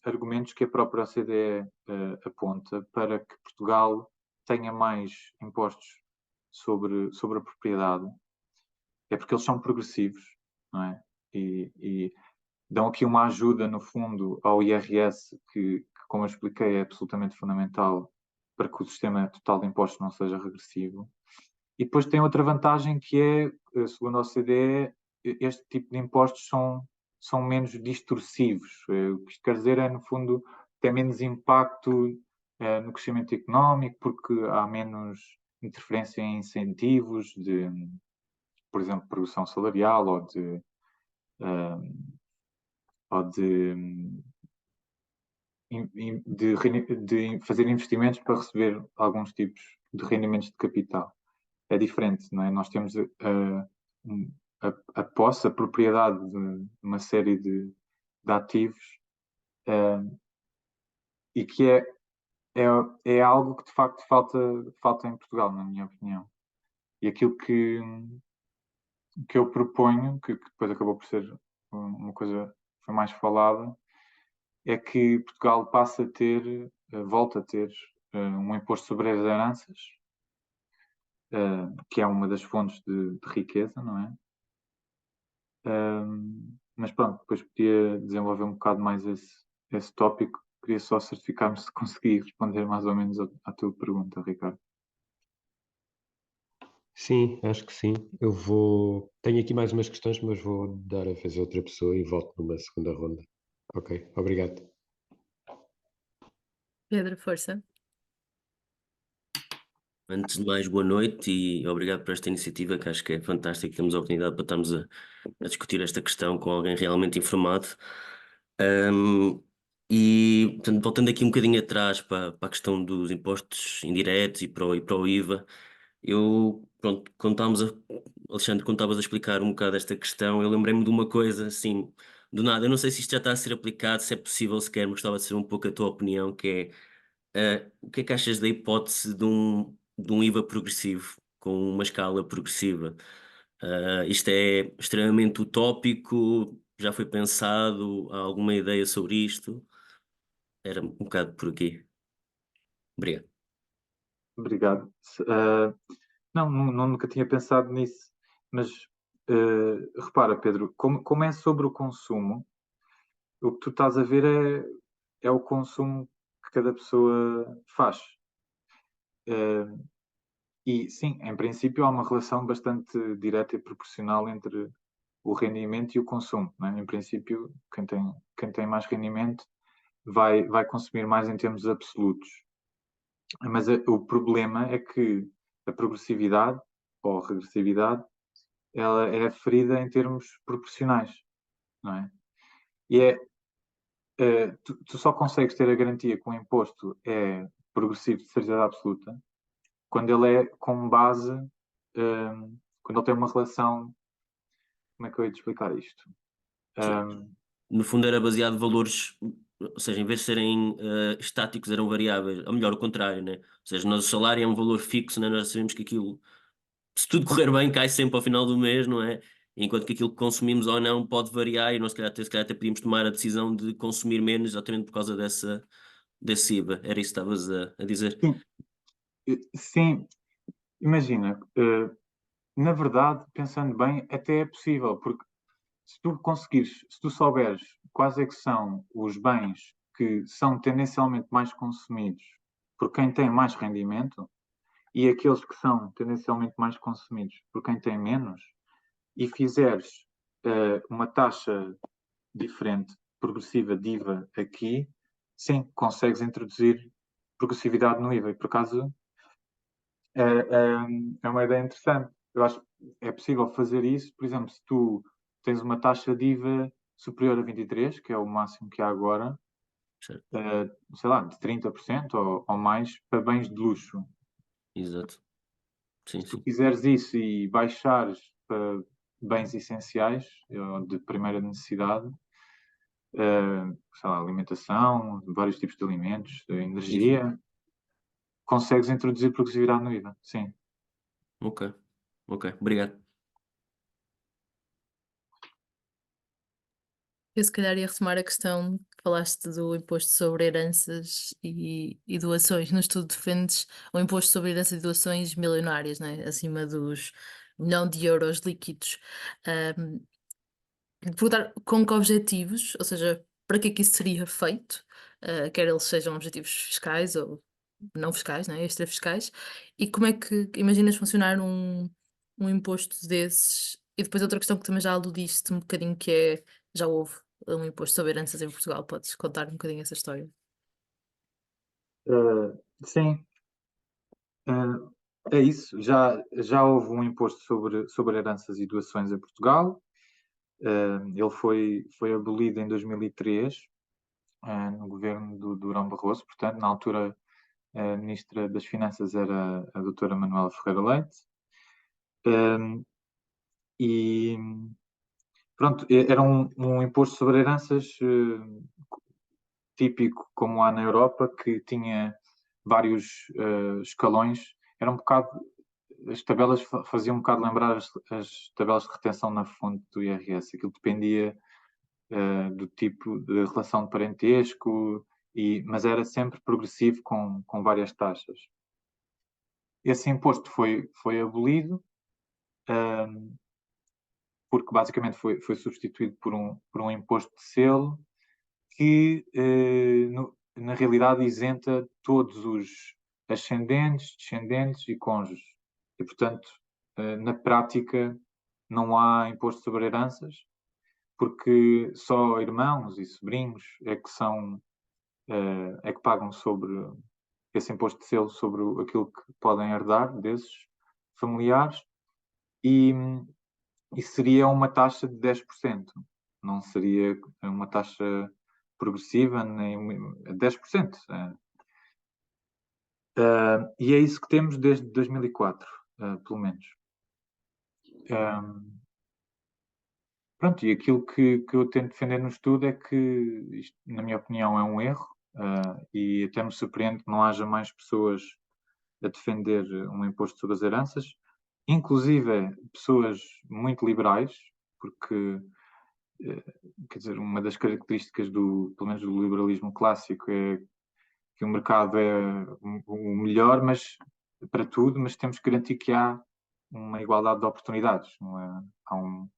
argumentos que a própria OCDE aponta para que Portugal tenha mais impostos sobre a propriedade. É porque eles são progressivos, não é? E dão aqui uma ajuda, no fundo, ao IRS, que, como eu expliquei, é absolutamente fundamental para que o sistema total de impostos não seja regressivo. E depois tem outra vantagem que é, segundo a OCDE, este tipo de impostos são menos distorsivos. O que isto quer dizer é, no fundo, tem menos impacto no crescimento económico, porque há menos interferência em incentivos de, por exemplo, produção salarial ou de fazer investimentos para receber alguns tipos de rendimentos de capital. É diferente, não é? Nós temos a posse, a propriedade de uma série de ativos e que é algo que de facto falta em Portugal, na minha opinião. E aquilo que eu proponho, que depois acabou por ser uma coisa que foi mais falada, é que Portugal passe a ter, volta a ter um imposto sobre as heranças, que é uma das fontes de riqueza, não é? Mas pronto, depois podia desenvolver um bocado mais esse tópico. Queria só certificar-me se consegui responder mais ou menos à tua pergunta, Ricardo. Sim, acho que sim. Tenho aqui mais umas questões, mas vou dar a vez a outra pessoa e volto numa segunda ronda. Ok, obrigado. Pedro, força. Antes de mais, boa noite e obrigado por esta iniciativa, que acho que é fantástico. Temos a oportunidade para estarmos a discutir esta questão com alguém realmente informado. E, portanto, voltando aqui um bocadinho atrás para a questão dos impostos indiretos e para o IVA, pronto, Alexandre, quando estavas a explicar um bocado esta questão, eu lembrei-me de uma coisa, assim, do nada. Eu não sei se isto já está a ser aplicado, se é possível sequer, mas gostava de saber um pouco a tua opinião, que é, o que é que achas da hipótese de um IVA progressivo, com uma escala progressiva? Isto é extremamente utópico, já foi pensado, há alguma ideia sobre isto? Era um bocado por aqui. Obrigado. Obrigado. Nunca tinha pensado nisso, mas repara, Pedro, como é sobre o consumo, o que tu estás a ver é o consumo que cada pessoa faz. E sim, em princípio há uma relação bastante direta e proporcional entre o rendimento e o consumo, não é? Em princípio, quem tem mais rendimento vai consumir mais em termos absolutos. Mas o problema é que a progressividade ou regressividade, ela é aferida em termos proporcionais, não é? E tu só consegues ter a garantia que o imposto é progressivo de certeza absoluta quando ele é com base, quando ele tem uma relação. Como é que eu ia te explicar isto? No fundo era baseado em valores, ou seja, em vez de serem estáticos, eram variáveis. Ou melhor, o contrário, né? Ou seja, o nosso salário é um valor fixo, né? Nós sabemos que aquilo, se tudo correr bem, cai sempre ao final do mês, não é? Enquanto que aquilo que consumimos ou não pode variar e nós se calhar até podíamos tomar a decisão de consumir menos exatamente por causa desse IVA. Era isso que estavas a dizer? Sim, imagina, na verdade, pensando bem, até é possível, porque se tu souberes quais é que são os bens que são tendencialmente mais consumidos por quem tem mais rendimento e aqueles que são tendencialmente mais consumidos por quem tem menos, e fizeres uma taxa diferente, progressiva de IVA aqui, sim, consegues introduzir progressividade no IVA. E por acaso é uma ideia interessante. Eu acho que é possível fazer isso, por exemplo, se tu tens uma taxa de IVA superior a 23, que é o máximo que há agora, Certo. sei lá, de 30% ou mais para bens de luxo. Exato. Sim, Se tu sim. quiseres isso e baixares para bens essenciais, de primeira necessidade, sei lá, alimentação, vários tipos de alimentos, de energia, consegues introduzir progressividade no IVA, sim. Ok, obrigado. Eu se calhar ia retomar a questão que falaste do imposto sobre heranças e doações. No estudo defendes o imposto sobre heranças e doações milionárias, né? Acima dos 1 milhão de euros líquidos. Ahm, Perguntar com que objetivos, ou seja, para que é que isso seria feito, quer eles sejam objetivos fiscais ou não fiscais, né? Extra-fiscais, e como é que imaginas funcionar um imposto desses? E depois outra questão que também já aludiste um bocadinho, que é, já houve um imposto sobre heranças em Portugal, podes contar um bocadinho essa história? Sim, é isso. Já houve um imposto sobre heranças e doações em Portugal. Ele foi abolido em 2003, no governo do Durão Barroso. Portanto, na altura, a Ministra das Finanças era a doutora Manuela Ferreira Leite. E pronto, era um imposto sobre heranças típico como há na Europa, que tinha vários escalões. Era um bocado, as tabelas faziam um bocado lembrar as tabelas de retenção na fonte do IRS. Aquilo dependia do tipo de relação de parentesco, mas era sempre progressivo com várias taxas. Esse imposto foi abolido, porque basicamente foi substituído por um imposto de selo que, na realidade, isenta todos os ascendentes, descendentes e cônjuges. E, portanto, na prática, não há imposto sobre heranças, porque só irmãos e sobrinhos é que pagam sobre esse imposto de selo sobre aquilo que podem herdar desses familiares, e seria uma taxa de 10%, não seria uma taxa progressiva, nem 10%. E é isso que temos desde 2004, pelo menos. Pronto, e aquilo que eu tento defender no estudo é que isto, na minha opinião, é um erro, e até me surpreende que não haja mais pessoas a defender um imposto sobre as heranças, inclusive pessoas muito liberais, porque, quer dizer, uma das características pelo menos do liberalismo clássico é que o mercado é o melhor, mas para tudo, mas temos que garantir que há uma igualdade de oportunidades, não é? Há um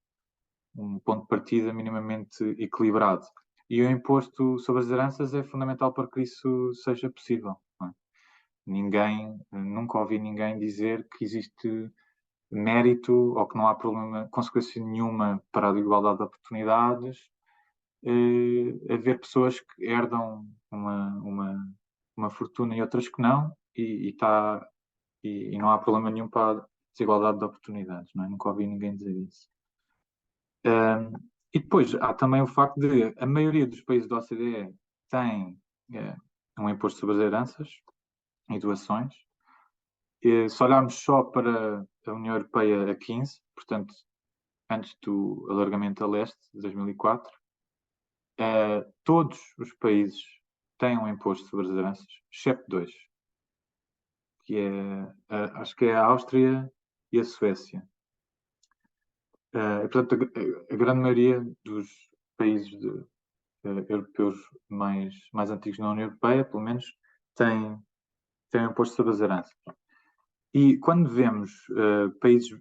ponto de partida minimamente equilibrado. E o imposto sobre as heranças é fundamental para que isso seja possível. Não é? Nunca ouvi ninguém dizer que existe mérito ou que não há problema, consequência nenhuma para a igualdade de oportunidades haver pessoas que herdam uma fortuna e outras que não, e não há problema nenhum para a desigualdade de oportunidades, não é? Nunca ouvi ninguém dizer isso. E depois há também o facto de a maioria dos países da OCDE tem um imposto sobre as heranças e doações. Se olharmos só para a União Europeia a 15, portanto, antes do alargamento a leste, de 2004, todos os países têm um imposto sobre as heranças, exceto dois, que acho que é a Áustria e a Suécia. E, portanto, a grande maioria dos países europeus mais antigos na União Europeia, pelo menos, tem um imposto sobre as heranças. E quando vemos países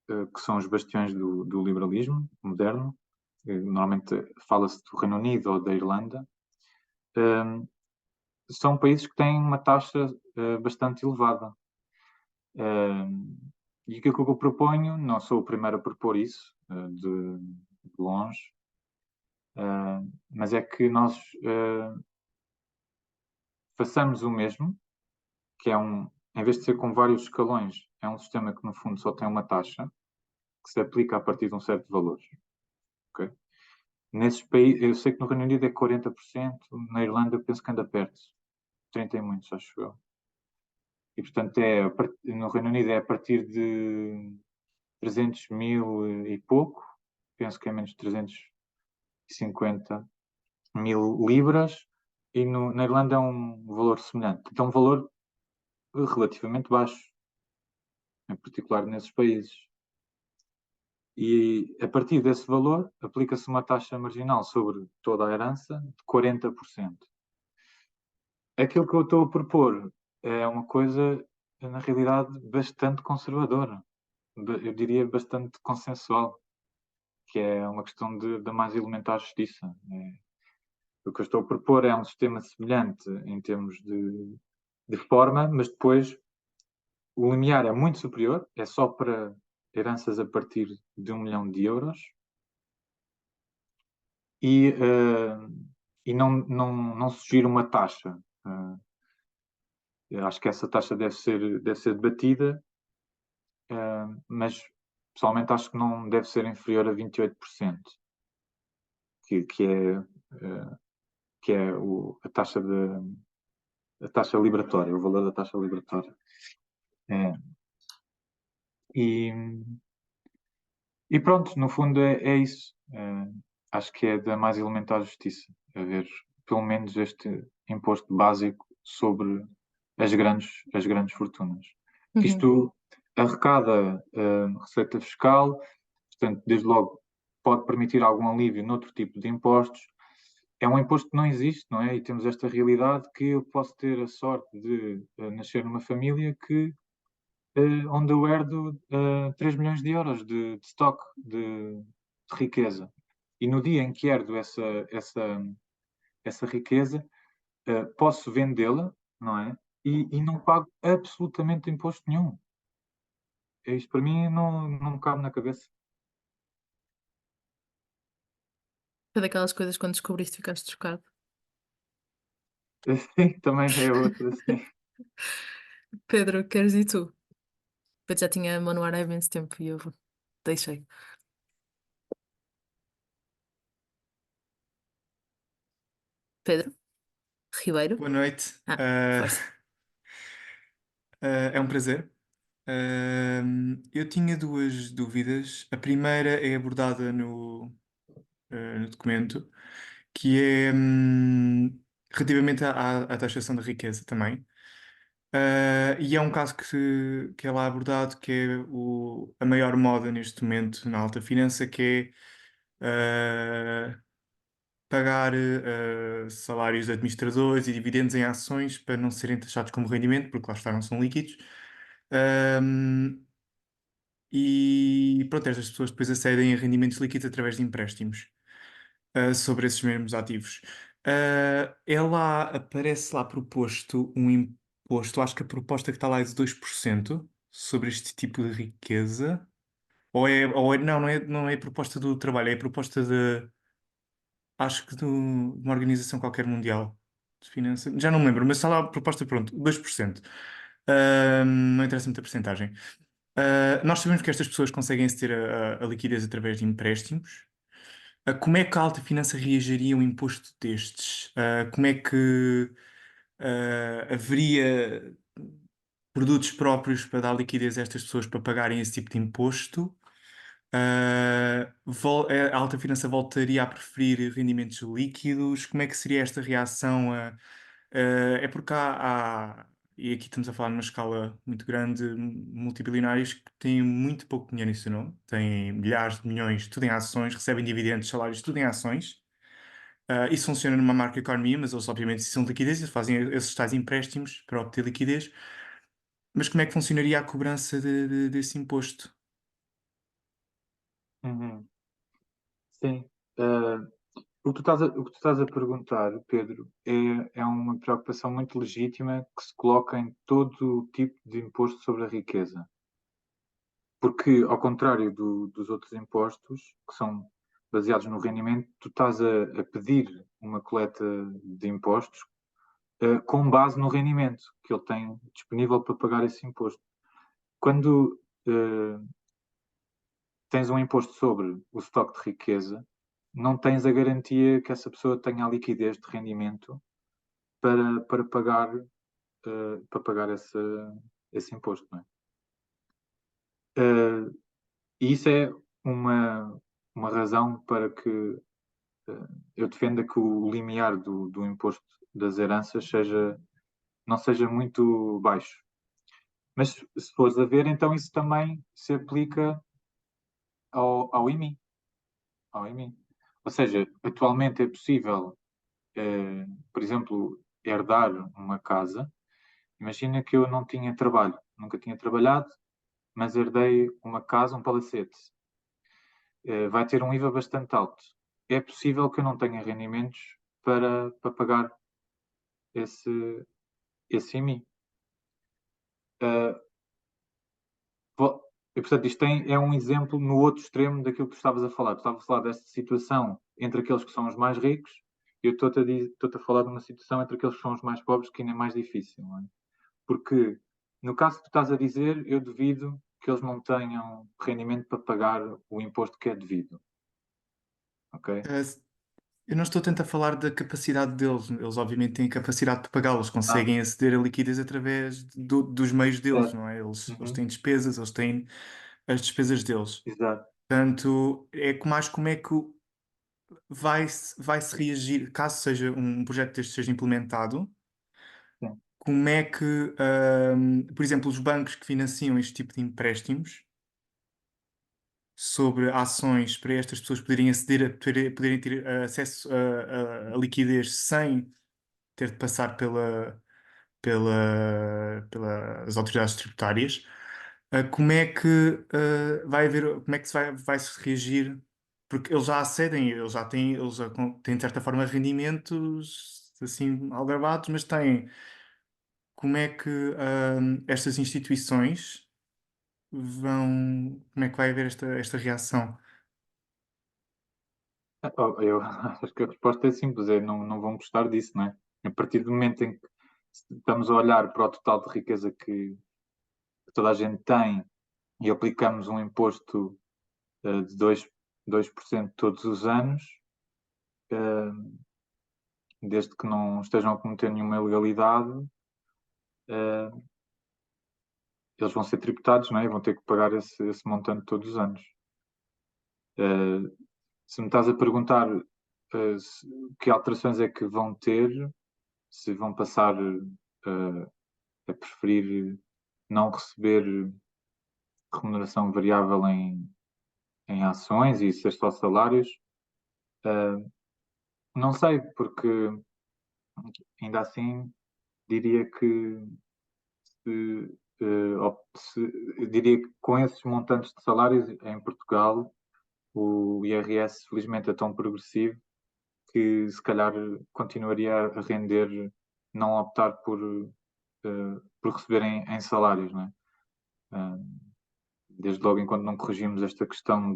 que são os bastiões do liberalismo moderno, normalmente fala-se do Reino Unido ou da Irlanda, são países que têm uma taxa bastante elevada. E aquilo que eu proponho, não sou o primeiro a propor isso, de longe, mas é que nós façamos o mesmo, que em vez de ser com vários escalões, é um sistema que no fundo só tem uma taxa, que se aplica a partir de um certo valor. Okay? Nesses países, eu sei que no Reino Unido é 40%, na Irlanda eu penso que anda perto, 30 e muitos, acho eu. E portanto no Reino Unido é a partir de 300 mil e pouco, penso que é menos de 350 mil libras, e na Irlanda é um valor semelhante. Então, um valor relativamente baixo, em particular nesses países. E a partir desse valor, aplica-se uma taxa marginal sobre toda a herança de 40%. Aquilo que eu estou a propor é uma coisa, na realidade, bastante conservadora. Eu diria bastante consensual, que é uma questão da mais elementar justiça. O que eu estou a propor é um sistema semelhante em termos de forma, mas depois o limiar é muito superior, é só para heranças a partir de 1 milhão de euros e não surgir uma taxa. Eu acho que essa taxa deve ser debatida, mas pessoalmente acho que não deve ser inferior a 28%, que é a taxa liberatória, o valor da taxa liberatória. E pronto, no fundo é isso. Acho que é da mais elementar justiça haver pelo menos este imposto básico sobre as grandes fortunas. Que isto arrecada receita fiscal, portanto, desde logo pode permitir algum alívio noutro tipo de impostos. É um imposto que não existe, não é? E temos esta realidade que eu posso ter a sorte de nascer numa família onde eu herdo 3 milhões de euros de estoque de riqueza. E no dia em que herdo essa riqueza, posso vendê-la, não é? E não pago absolutamente imposto nenhum. Isto para mim não me cabe na cabeça. Foi daquelas coisas quando descobriste ficaste chocado. Sim, também é outra, sim. Pedro, queres ir tu? Eu já tinha a mão no ar há imenso tempo e eu deixei. Pedro Ribeiro? Boa noite. Força. É um prazer. Eu tinha duas dúvidas. A primeira é abordada no documento, que é relativamente à taxação da riqueza também. E é um caso que é lá abordado, que é a maior moda neste momento na alta finança, que é pagar salários de administradores e dividendos em ações para não serem taxados como rendimento, porque lá está, não são líquidos. E pronto, estas pessoas depois acedem a rendimentos líquidos através de empréstimos sobre esses mesmos ativos. Aparece lá proposto um imposto, acho que a proposta que está lá é de 2% sobre este tipo de riqueza. Não é a proposta do trabalho, é a proposta acho que de uma organização qualquer mundial de finanças, já não me lembro, mas está lá a proposta, pronto, 2%. Não interessa muita porcentagem. Nós sabemos que estas pessoas conseguem aceder a liquidez através de empréstimos. Como é que a alta finança reagiria a um imposto destes? Como é que haveria produtos próprios para dar liquidez a estas pessoas para pagarem esse tipo de imposto? A alta finança voltaria a preferir rendimentos líquidos? Como é que seria esta reação? É porque e aqui estamos a falar numa escala muito grande, multibilionários que têm muito pouco dinheiro em seu nome, têm milhares de milhões, tudo em ações, recebem dividendos, salários, tudo em ações. Isso funciona numa marca economia, mas eles obviamente precisam de liquidez e fazem esses tais empréstimos para obter liquidez. Mas como é que funcionaria a cobrança desse imposto? Uhum. Sim. Uh, o que tu estás a perguntar, Pedro, é uma preocupação muito legítima que se coloca em todo o tipo de imposto sobre a riqueza. Porque, ao contrário dos outros impostos, que são baseados no rendimento, tu estás a pedir uma coleta de impostos com base no rendimento que ele tem disponível para pagar esse imposto. Quando tens um imposto sobre o estoque de riqueza, não tens a garantia que essa pessoa tenha a liquidez de rendimento para pagar esse imposto, não é? E isso é uma razão para que eu defenda que o limiar do imposto das heranças não seja muito baixo. Mas se fores a ver, então isso também se aplica ao IMI. Ao IMI. Ou seja, atualmente é possível, por exemplo, herdar uma casa. Imagina que eu não tinha trabalho, nunca tinha trabalhado, mas herdei uma casa, um palacete. Vai ter um IVA bastante alto. É possível que eu não tenha rendimentos para pagar esse IMI. E, portanto, isto é um exemplo no outro extremo daquilo que tu estavas a falar. Tu estavas a falar desta situação entre aqueles que são os mais ricos e eu estou-te a falar de uma situação entre aqueles que são os mais pobres, que ainda é mais difícil, não é? Porque, no caso que tu estás a dizer, eu duvido que eles não tenham rendimento para pagar o imposto que é devido. Ok? Eu não estou tanto a falar da capacidade deles. Eles, obviamente, têm capacidade de pagá-los, conseguem aceder a liquidez através dos meios deles, certo. não é? Eles Uhum. têm despesas, eles têm as despesas deles. Exato. Portanto, mais como é que vai-se reagir, caso seja um projeto deste seja implementado, Sim. como é que, por exemplo, os bancos que financiam este tipo de empréstimos sobre ações para estas pessoas poderem aceder poderem ter acesso a liquidez sem ter de passar pelas autoridades tributárias, como é que vai haver, como é que vai-se reagir? Porque eles já acedem, eles já têm de certa forma rendimentos assim aldrabados, mas têm. Como é que estas instituições como é que vai haver esta reação? Eu acho que a resposta é simples, não vão gostar disso, não é? A partir do momento em que estamos a olhar para o total de riqueza que toda a gente tem e aplicamos um imposto de 2% todos os anos, desde que não estejam a cometer nenhuma ilegalidade, eles vão ser tributados, não é? E vão ter que pagar esse montante todos os anos. Se me estás a perguntar que alterações é que vão ter, se vão passar a preferir não receber remuneração variável em ações e ser só salários, não sei, porque ainda assim diria que eu diria que com esses montantes de salários em Portugal o IRS felizmente é tão progressivo que se calhar continuaria a render não optar por receber em salários, não é? Desde logo enquanto não corrigimos esta questão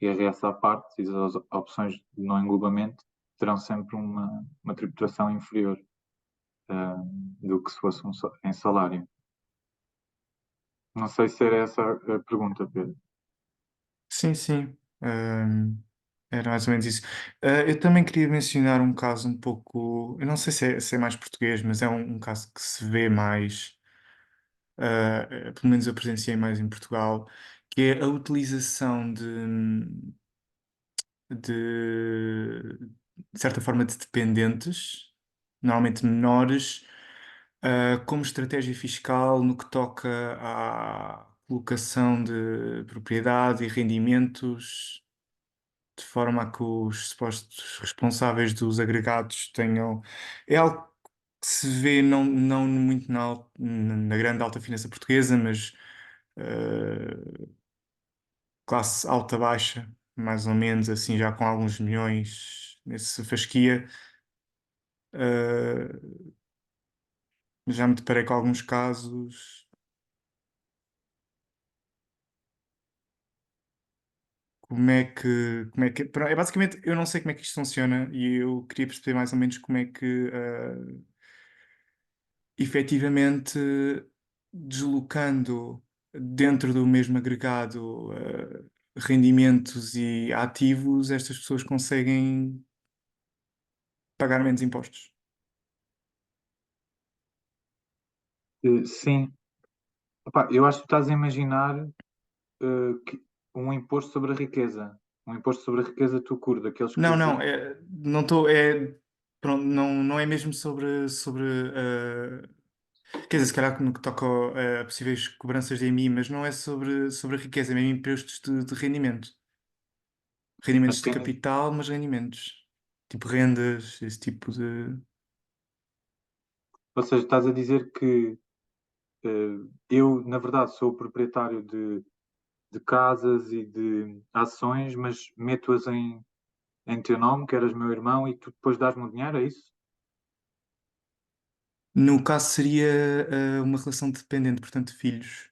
IRS à parte e as opções de não englobamento terão sempre uma tributação inferior do que se fosse em salário. Não sei se era essa a pergunta, Pedro. Sim, sim. Era mais ou menos isso. Eu também queria mencionar um caso um pouco. Eu não sei se é mais português, mas é um caso que se vê mais. Pelo menos eu presenciei mais em Portugal, que é a utilização de certa forma, de dependentes, normalmente menores, como estratégia fiscal no que toca à colocação de propriedade e rendimentos, de forma a que os supostos responsáveis dos agregados tenham. É algo que se vê não muito na grande alta finança portuguesa, mas classe alta-baixa, mais ou menos, assim, já com alguns milhões nesse fasquia. Uh, já me deparei com alguns casos. É basicamente, eu não sei como é que isto funciona e eu queria perceber mais ou menos como é que efetivamente deslocando dentro do mesmo agregado rendimentos e ativos, estas pessoas conseguem pagar menos impostos. Sim. Opa, eu acho que estás a imaginar um imposto sobre a riqueza. Um imposto sobre a riqueza tucur, daqueles que... Não, não estou, pronto, não é mesmo sobre, quer dizer, se calhar no que toca a possíveis cobranças de IMI, mas não é sobre a riqueza, é mesmo impostos de rendimento. Rendimentos de Apenas, capital, mas rendimentos. Tipo rendas, esse tipo de... ou seja, estás a dizer que eu, na verdade, sou o proprietário de casas e de ações, mas meto-as em teu nome, que eras meu irmão, e tu depois dás-me o dinheiro, é isso? No caso seria uma relação dependente, portanto, de filhos,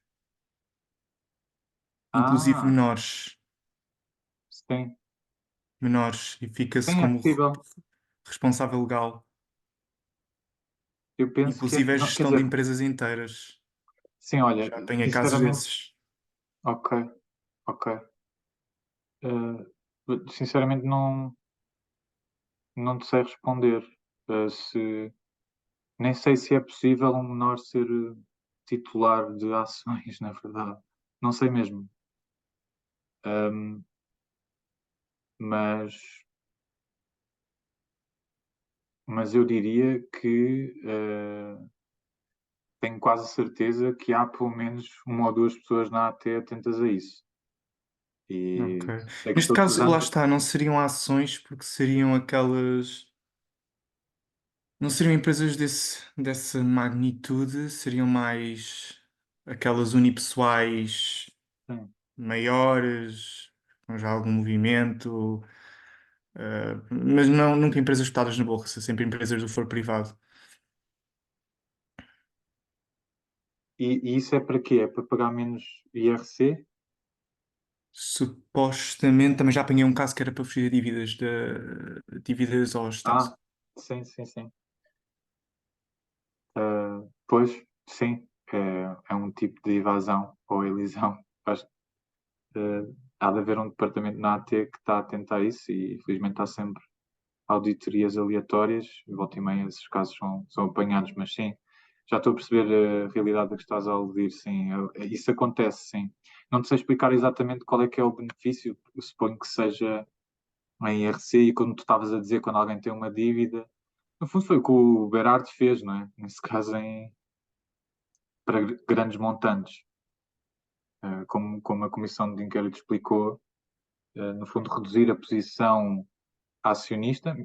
inclusive Ah, menores, sim. e fica-se Sim, é como possível. responsável legal. Eu penso que é... Inclusive a Não, quer gestão de dizer, empresas inteiras. sim, olha, Já apanhei casos sinceramente, desses. ok, ok. Sinceramente, não te sei responder. Se, nem sei se é possível um menor ser titular de ações, na verdade. Não sei mesmo. Ahm, mas, mas eu diria que tenho quase certeza que há pelo menos uma ou duas pessoas na AT atentas a isso. Ok. E sei que Neste todos os caso, lá anos. está, não seriam ações porque seriam aquelas. Não seriam empresas dessa magnitude, seriam mais aquelas unipessoais Sim. maiores, com já algum movimento, mas não, nunca empresas cotadas na bolsa, sempre empresas do foro privado. E isso é para quê? É para pagar menos IRC? Supostamente, também já apanhei um caso que era para fugir a dívidas ao Estado. Ah, sim, sim, sim. Pois, sim, é um tipo de evasão ou elisão. Acho que há de haver um departamento na AT que está atento a isso e infelizmente há sempre auditorias aleatórias. Volta e meia esses casos são apanhados, mas sim, já estou a perceber a realidade a que estás a aludir, sim. Isso acontece, sim. Não te sei explicar exatamente qual é que é o benefício, eu suponho que seja em IRC e como tu estavas a dizer, quando alguém tem uma dívida, no fundo foi o que o Berardi fez, não é? Nesse caso para grandes montantes. Como a Comissão de Inquérito explicou, no fundo, reduzir a posição acionista.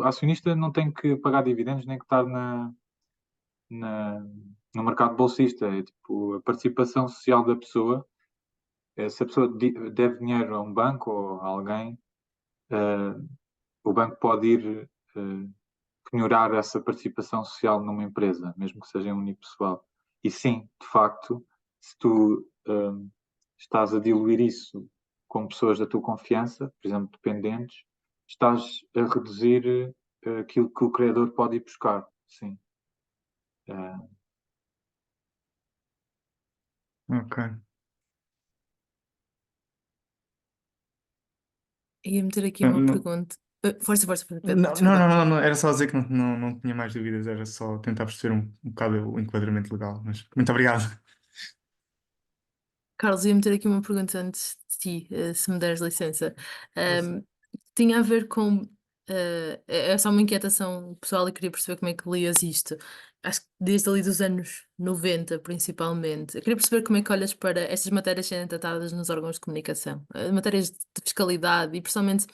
A acionista não tem que pagar dividendos nem que estar na, no mercado bolsista. É tipo a participação social da pessoa. Se a pessoa deve dinheiro a um banco ou a alguém, o banco pode ir penhorar essa participação social numa empresa, mesmo que seja unipessoal. E sim, de facto, se tu estás a diluir isso com pessoas da tua confiança, por exemplo, dependentes, estás a reduzir aquilo que o criador pode ir buscar, sim. Ok. Ia meter aqui Não, uma não, pergunta. Força, Pedro, não, desculpa. não, era só dizer que não tinha mais dúvidas, era só tentar perceber um bocado o enquadramento legal, mas muito obrigado. Carlos, ia meter aqui uma pergunta antes de ti, se me deres licença. Força. Tinha a ver com. É só uma inquietação pessoal e queria perceber como é que lias isto. Acho que desde ali dos anos 90, principalmente. Eu queria perceber como é que olhas para estas matérias serem tratadas nos órgãos de comunicação. Matérias de fiscalidade e, principalmente,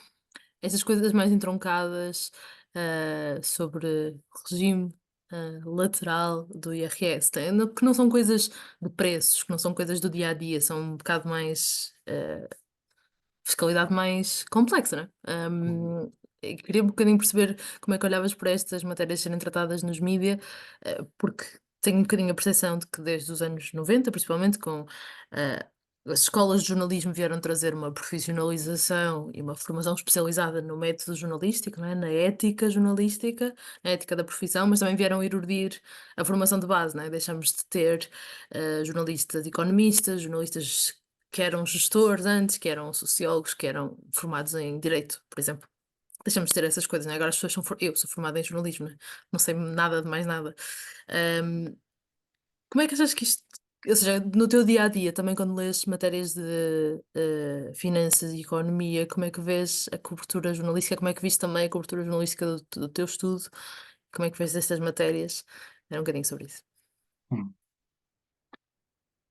estas coisas mais entroncadas sobre regime lateral do IRS, que não são coisas de preços, que não são coisas do dia a dia, são um bocado mais fiscalidade mais complexa, não é? Eu queria um bocadinho perceber como é que olhavas para estas matérias serem tratadas nos mídia, porque tenho um bocadinho a percepção de que desde os anos 90, principalmente com as escolas de jornalismo vieram trazer uma profissionalização e uma formação especializada no método jornalístico, não é? Na ética jornalística, na ética da profissão, mas também vieram erudir a formação de base, não é? Deixamos de ter jornalistas economistas, jornalistas que eram gestores antes, que eram sociólogos, que eram formados em direito, por exemplo. Deixamos de ter essas coisas, né? Agora as pessoas eu sou formada em jornalismo, né? Não sei nada de mais nada. Ahm, Como é que achas que isto, ou seja, no teu dia a dia, também quando lês matérias de finanças e economia, como é que vês a cobertura jornalística? Como é que viste também a cobertura jornalística do teu estudo? Como é que vês estas matérias? Era um bocadinho sobre isso.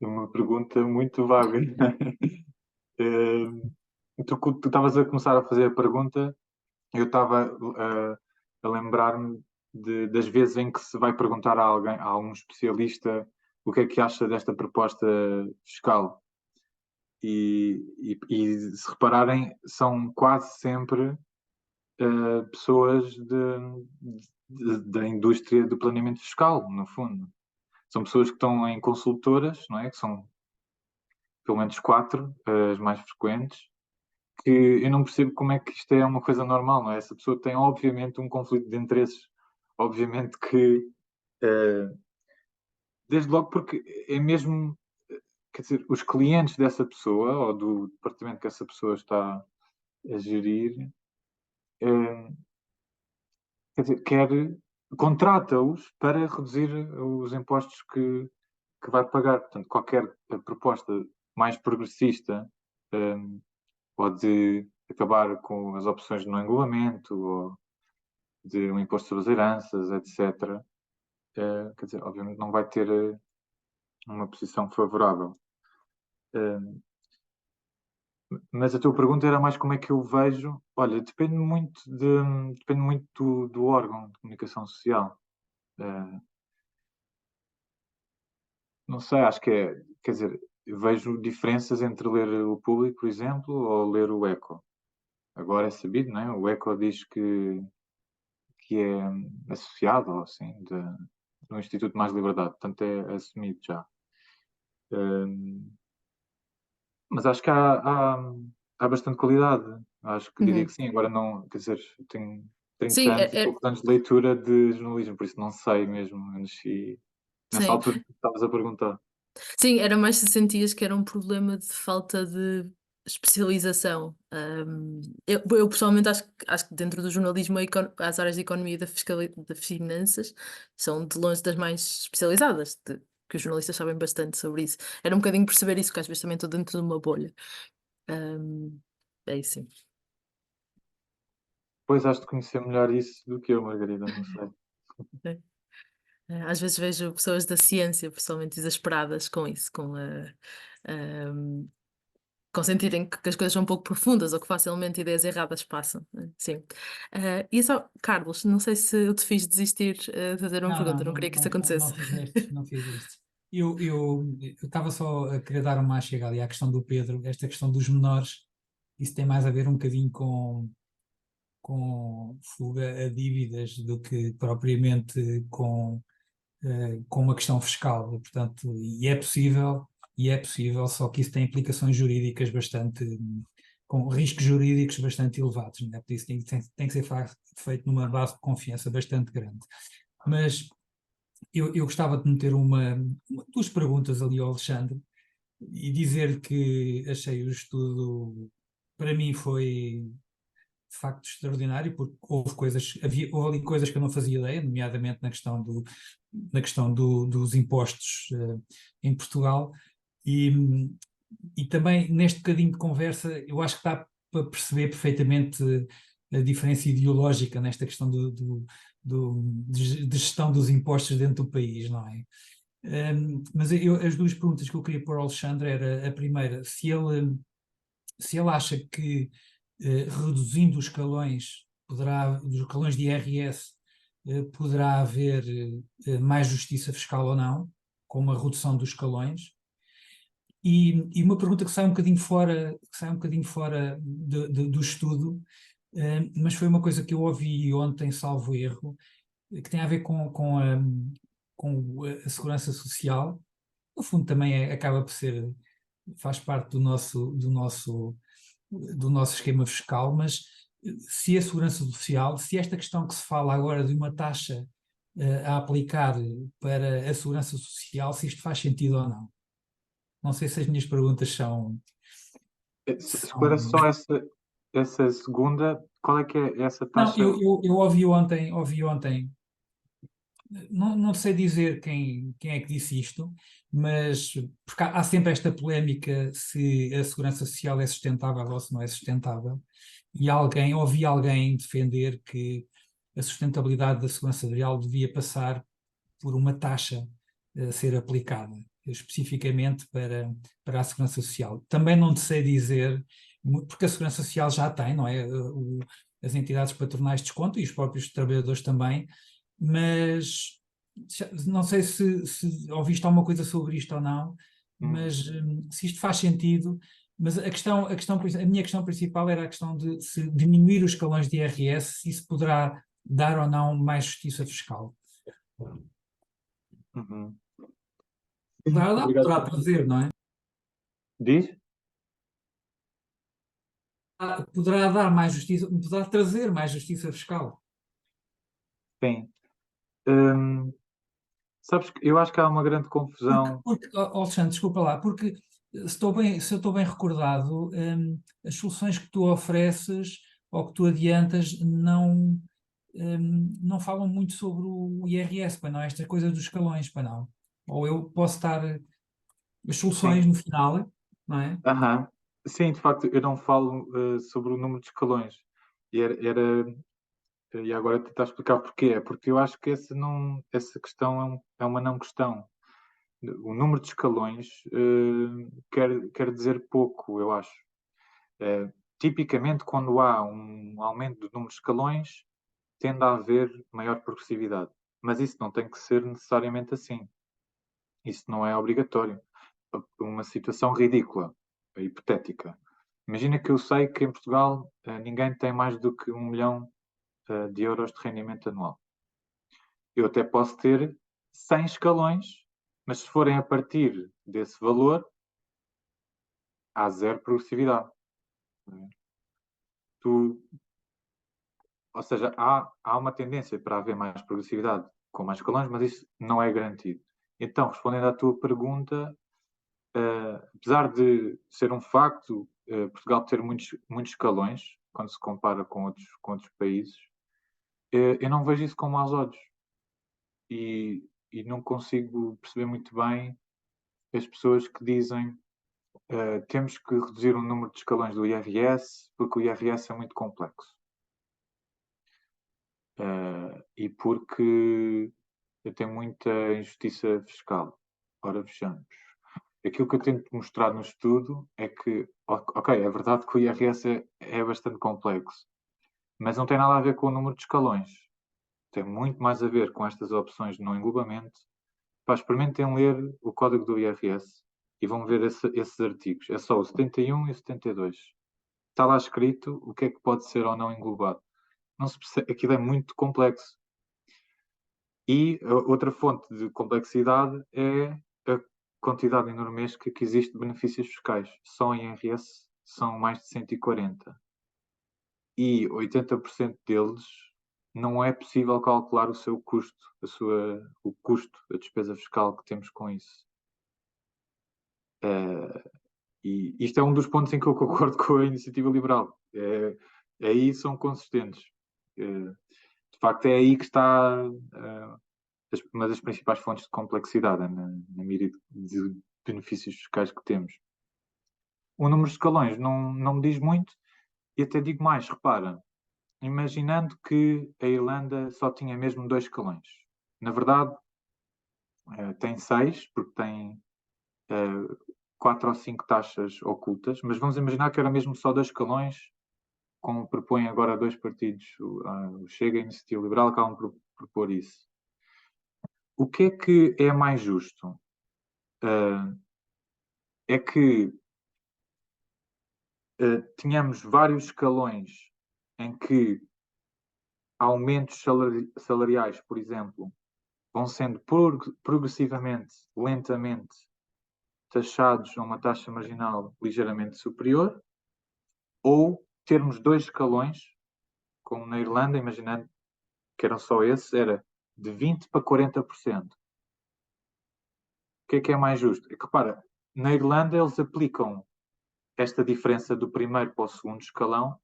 É uma pergunta muito vaga. Tu estavas a começar a fazer a pergunta, eu estava a lembrar-me das vezes em que se vai perguntar a alguém, a um especialista, o que é que acha desta proposta fiscal. E se repararem, são quase sempre pessoas da indústria do planeamento fiscal, no fundo. São pessoas que estão em consultoras, não é? Que são pelo menos 4, as mais frequentes, que eu não percebo como é que isto é uma coisa normal, não é? Essa pessoa tem, obviamente, um conflito de interesses. Obviamente que, desde logo, porque é mesmo, quer dizer, os clientes dessa pessoa, ou do departamento que essa pessoa está a gerir, quer dizer, contrata-os para reduzir os impostos que vai pagar. Portanto, qualquer proposta mais progressista pode acabar com as opções de não engolamento ou de um imposto sobre as heranças, etc. Quer dizer, obviamente não vai ter uma posição favorável. Mas a tua pergunta era mais como é que eu vejo. Olha, depende muito do órgão de comunicação social. Não sei, acho que é, quer dizer, vejo diferenças entre ler o Público, por exemplo, ou ler o Eco. Agora é sabido, não é? O Eco diz que é associado, ou assim, do Instituto Mais Liberdade, portanto é assumido já. Mas acho que há bastante qualidade. Acho que diria que sim. Agora não, quer dizer, tenho 30 Sim, anos e poucos anos de leitura de jornalismo, por isso não sei mesmo. Eu nasci nessa sim. altura que estavas a perguntar. Sim, era mais se sentias que era um problema de falta de especialização. Eu pessoalmente acho que dentro do jornalismo as áreas de economia e de finanças são de longe das mais especializadas, que os jornalistas sabem bastante sobre isso. Era um bocadinho perceber isso, que às vezes também estou dentro de uma bolha. É isso, sim. Pois has de conhecer melhor isso do que eu, Margarida, não sei. Às vezes vejo pessoas da ciência, pessoalmente exasperadas com isso, com sentirem que as coisas são um pouco profundas ou que facilmente ideias erradas passam. Sim. E só, Carlos, não sei se eu te fiz desistir de fazer uma pergunta, não queria que isso acontecesse. Não fizeste. Eu estava só a querer dar uma chega ali à questão do Pedro, esta questão dos menores, isso tem mais a ver um bocadinho com fuga a dívidas do que propriamente com uma questão fiscal. E, portanto, e é possível, só que isso tem implicações jurídicas com riscos jurídicos bastante elevados, né? Por isso tem que ser feito numa base de confiança bastante grande. Mas eu gostava de meter duas perguntas ali ao Alexandre e dizer que achei o estudo, para mim foi de facto extraordinário, porque houve ali coisas que eu não fazia ideia, nomeadamente na questão dos impostos em Portugal, e também neste bocadinho de conversa eu acho que dá para perceber perfeitamente a diferença ideológica nesta questão de gestão dos impostos dentro do país, não é? Mas as duas perguntas que eu queria pôr ao Alexandre era a primeira, se ele acha que reduzindo os escalões de IRS poderá haver mais justiça fiscal ou não, com uma redução dos escalões. E uma pergunta que sai um bocadinho fora do estudo, mas foi uma coisa que eu ouvi ontem, salvo erro, que tem a ver com a segurança social. No fundo também acaba por ser, faz parte do nosso esquema fiscal, mas se a segurança social, se esta questão que se fala agora de uma taxa a aplicar para a segurança social, se isto faz sentido ou não. Não sei se as minhas perguntas são... Se for só essa segunda, qual é que é essa taxa? Não, eu ouvi ontem, não sei dizer quem é que disse isto, mas porque há sempre esta polémica se a segurança social é sustentável ou se não é sustentável, e ouvi alguém defender que a sustentabilidade da segurança social devia passar por uma taxa a ser aplicada, especificamente para a segurança social. Também não te sei dizer, porque a segurança social já tem, não é? As entidades patronais descontam e os próprios trabalhadores também, mas não sei se ouviste alguma coisa sobre isto ou não, mas se isto faz sentido. Mas a minha questão principal era a questão de se diminuir os escalões de IRS, se isso poderá dar ou não mais justiça fiscal. Uhum. Poderá trazer, não é? Diz? Poderá dar mais justiça, poderá trazer mais justiça fiscal. Sim. Sabes que eu acho que há uma grande confusão. Alexandre, desculpa lá, porque se eu estou bem recordado, as soluções que tu ofereces ou que tu adiantas não falam muito sobre o IRS, para não, esta coisa dos escalões, para não. Ou eu posso dar as soluções no final, não é? Aham. Sim, de facto, eu não falo sobre o número de escalões. E agora tentar explicar porquê. É porque eu acho que essa questão é uma não questão. O número de escalões quer dizer pouco, eu acho. Tipicamente, quando há um aumento do número de escalões, tende a haver maior progressividade. Mas isso não tem que ser necessariamente assim. Isso não é obrigatório. Uma situação ridícula, hipotética. Imagina que eu sei que em Portugal ninguém tem mais do que 1 milhão de euros de rendimento anual. Eu até posso ter 100 escalões, mas se forem a partir desse valor, há zero progressividade. Ou seja, há uma tendência para haver mais progressividade com mais escalões, mas isso não é garantido. Então, respondendo à tua pergunta, apesar de ser um facto Portugal ter muitos escalões, quando se compara com outros países, eu não vejo isso com maus olhos. E não consigo perceber muito bem as pessoas que dizem temos que reduzir o número de escalões do IRS porque o IRS é muito complexo. E porque eu tenho muita injustiça fiscal. Ora, vejamos. Aquilo que eu tento mostrar no estudo é que, ok, é verdade que o IRS é bastante complexo, mas não tem nada a ver com o número de escalões. Tem muito mais a ver com estas opções no englobamento. Experimentem ler o código do IRS e vão ver esses artigos. É só o 71 e o 72. Está lá escrito o que é que pode ser ou não englobado. Não se percebe, aquilo é muito complexo. E outra fonte de complexidade é a quantidade enormesca que existe de benefícios fiscais. Só em IRS são mais de 140 e 80% deles não é possível calcular o seu custo, o custo, a despesa fiscal que temos com isso. E isto é um dos pontos em que eu concordo com a iniciativa liberal. Aí são consistentes. De facto, é aí que está uma das principais fontes de complexidade, na mira de benefícios fiscais que temos. O número de escalões não me diz muito, e até digo mais, repara, imaginando que a Irlanda só tinha mesmo 2 escalões. Na verdade, tem 6, porque tem 4 ou 5 taxas ocultas, mas vamos imaginar que era mesmo só 2 escalões, como propõem agora 2 partidos, o Chega e a Iniciativa Liberal, acabam por propor isso. O que é mais justo? É que tínhamos vários escalões em que aumentos salariais, por exemplo, vão sendo progressivamente, lentamente, taxados a uma taxa marginal ligeiramente superior, ou termos 2 escalões, como na Irlanda, imaginando que eram só esses, era de 20% para 40%. O que é mais justo? É que, repara, na Irlanda eles aplicam esta diferença do primeiro para o segundo escalão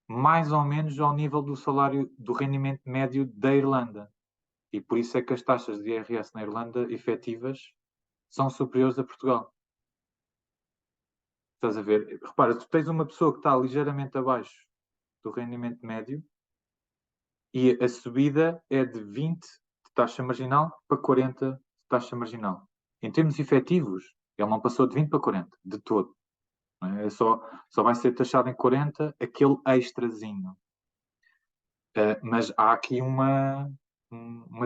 mais ou menos ao nível do salário, do rendimento médio da Irlanda. E por isso é que as taxas de IRS na Irlanda efetivas são superiores a Portugal. Estás a ver? Repara, tu tens uma pessoa que está ligeiramente abaixo do rendimento médio e a subida é de 20 de taxa marginal para 40 de taxa marginal. Em termos efetivos, ele não passou de 20 para 40, de todo. Não é? Só vai ser taxado em 40 aquele extrazinho. Mas há aqui uma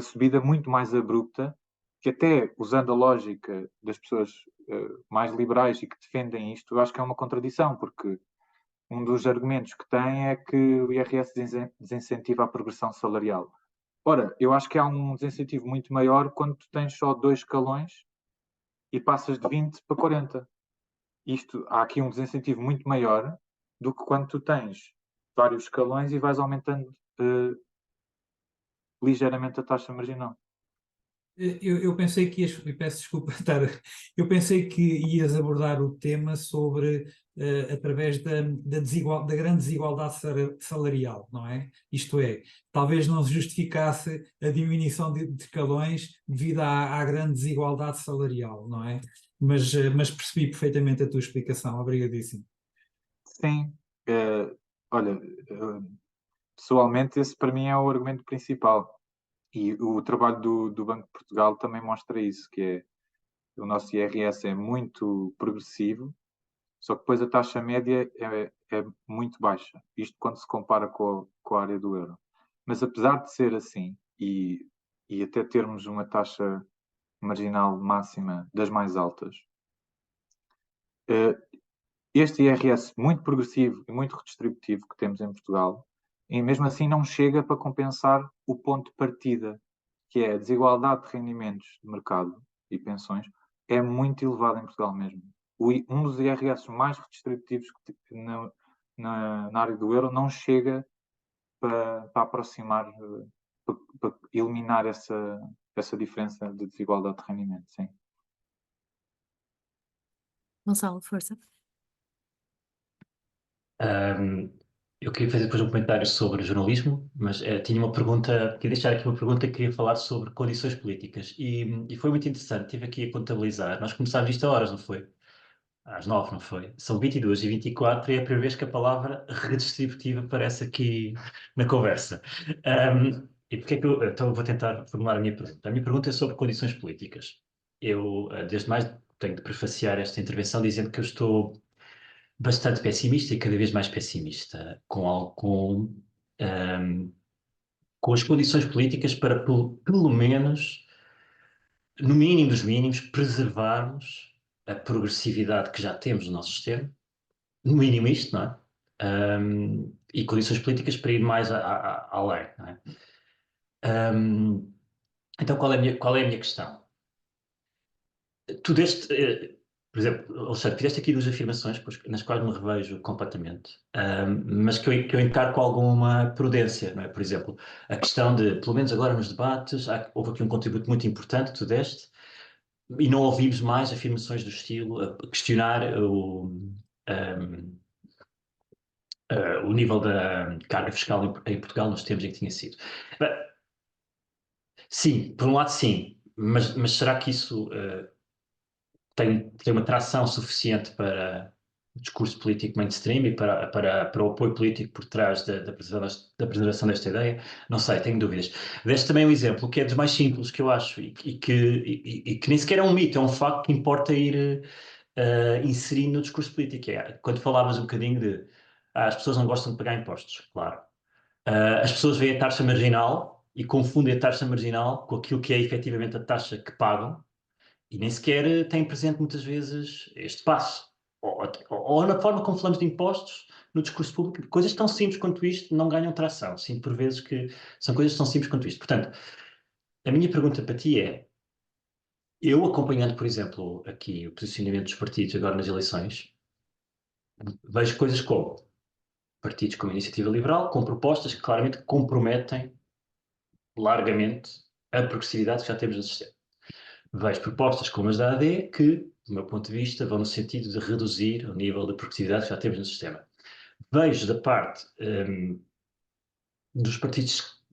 subida muito mais abrupta, que até usando a lógica das pessoas mais liberais e que defendem isto, eu acho que é uma contradição, porque um dos argumentos que tem é que o IRS desincentiva a progressão salarial. Ora, eu acho que há um desincentivo muito maior quando tu tens só 2 escalões e passas de 20 para 40. Há aqui um desincentivo muito maior do que quando tu tens vários escalões e vais aumentando ligeiramente a taxa marginal. Eu pensei que ias, peço desculpa, eu pensei que ias abordar o tema sobre, através da grande desigualdade salarial, não é? Isto é, talvez não se justificasse a diminuição de escalões devido à grande desigualdade salarial, não é? Mas percebi perfeitamente a tua explicação, obrigadíssimo. Sim, olha, pessoalmente esse para mim é o argumento principal. E o trabalho do Banco de Portugal também mostra isso, que é o nosso IRS é muito progressivo, só que depois a taxa média é muito baixa. Isto quando se compara com a área do euro. Mas apesar de ser assim, e até termos uma taxa marginal máxima das mais altas, este IRS muito progressivo e muito redistributivo que temos em Portugal, e mesmo assim não chega para compensar o ponto de partida, que é a desigualdade de rendimentos de mercado e pensões, é muito elevada em Portugal mesmo. Um dos IRS mais redistributivos na área do euro não chega para aproximar, para eliminar essa diferença de desigualdade de rendimento, sim. Gonçalo, força. Eu queria fazer depois um comentário sobre jornalismo, mas tinha uma pergunta, queria deixar aqui uma pergunta que queria falar sobre condições políticas e foi muito interessante, estive aqui a contabilizar, nós começámos isto a horas, não foi? Às 9, não foi? São 22 e 24 e é a primeira vez que a palavra redistributiva aparece aqui na conversa. E porque é que então vou tentar formular a minha pergunta. A minha pergunta é sobre condições políticas. Eu, desde mais, tenho de prefaciar esta intervenção dizendo que eu estou bastante pessimista e cada vez mais pessimista com as condições políticas para, pelo menos, no mínimo dos mínimos, preservarmos a progressividade que já temos no nosso sistema, no mínimo isto, não é? E condições políticas para ir mais além, não é? Então, qual é a minha questão? Tu por exemplo, Alexandre, fizeste aqui 2 afirmações nas quais me revejo completamente, mas que eu encaro com alguma prudência, não é? Por exemplo, a questão de, pelo menos agora nos debates, houve aqui um contributo muito importante que tu deste, e não ouvimos mais afirmações do estilo a questionar o nível da carga fiscal em Portugal nos tempos em que tinha sido. Bem, sim, por um lado sim, mas será que isso tem uma tração suficiente para o discurso político mainstream e para o apoio político por trás da preservação desta ideia? Não sei, tenho dúvidas. Deste também um exemplo que é dos mais simples que eu acho e que nem sequer é um mito, é um facto que importa ir inserindo no discurso político. Quando falavas um bocadinho de as pessoas não gostam de pagar impostos, claro. As pessoas veem a taxa marginal e confundem a taxa marginal com aquilo que é efetivamente a taxa que pagam e nem sequer têm presente muitas vezes este passo. Ou na forma como falamos de impostos no discurso público, coisas tão simples quanto isto não ganham tração. Sinto por vezes que são coisas tão simples quanto isto. Portanto, a minha pergunta para ti é, eu acompanhando, por exemplo, aqui o posicionamento dos partidos agora nas eleições, vejo coisas como partidos como a Iniciativa Liberal, com propostas que claramente comprometem largamente a progressividade que já temos no sistema. Vejo propostas como as da AD que, do meu ponto de vista, vão no sentido de reduzir o nível de progressividade que já temos no sistema. Vejo da parte dos partidos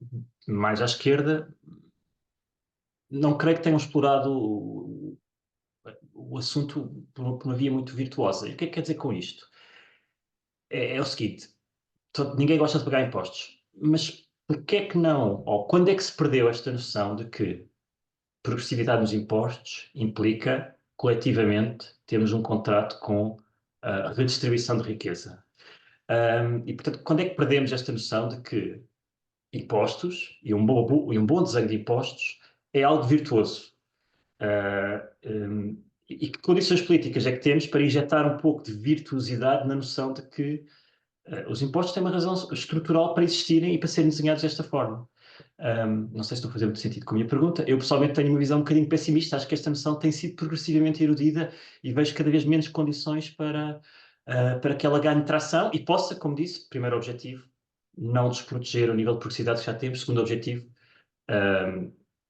mais à esquerda, não creio que tenham explorado o assunto por uma via muito virtuosa. E o que é que quer dizer com isto? É o seguinte, ninguém gosta de pagar impostos, mas porquê é que não, ou quando é que se perdeu esta noção de que progressividade nos impostos implica, coletivamente, termos um contrato com a redistribuição de riqueza? E, portanto, quando é que perdemos esta noção de que impostos e um bom desenho de impostos é algo virtuoso? E que condições políticas é que temos para injetar um pouco de virtuosidade na noção de que os impostos têm uma razão estrutural para existirem e para serem desenhados desta forma? Não sei se estou a fazer muito sentido com a minha pergunta. Eu, pessoalmente, tenho uma visão um bocadinho pessimista. Acho que esta noção tem sido progressivamente erodida e vejo cada vez menos condições para que ela ganhe tração e possa, como disse, primeiro objetivo, não desproteger o nível de progressividade que já temos. Segundo objetivo,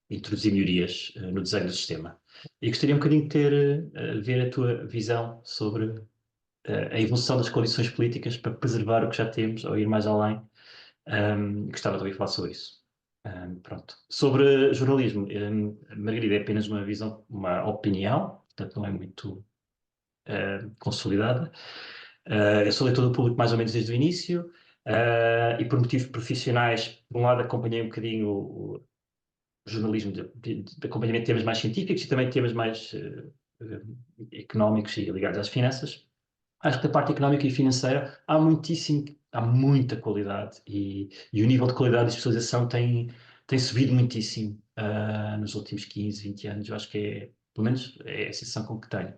introduzir melhorias no desenho do sistema. E gostaria um bocadinho de ver a tua visão sobre a evolução das condições políticas para preservar o que já temos ou ir mais além. Gostava de ouvir falar sobre isso. Pronto. Sobre jornalismo, Margarida, é apenas uma visão, uma opinião, portanto não é muito consolidada. Eu sou leitor do Público mais ou menos desde o início e por motivos profissionais, por um lado acompanhei um bocadinho o jornalismo de acompanhamento de temas mais científicos e também temas mais económicos e ligados às finanças. Acho que da parte económica e financeira há muita qualidade e o nível de qualidade de especialização tem subido muitíssimo nos últimos 15, 20 anos. Eu acho que pelo menos é a sensação com que tenho.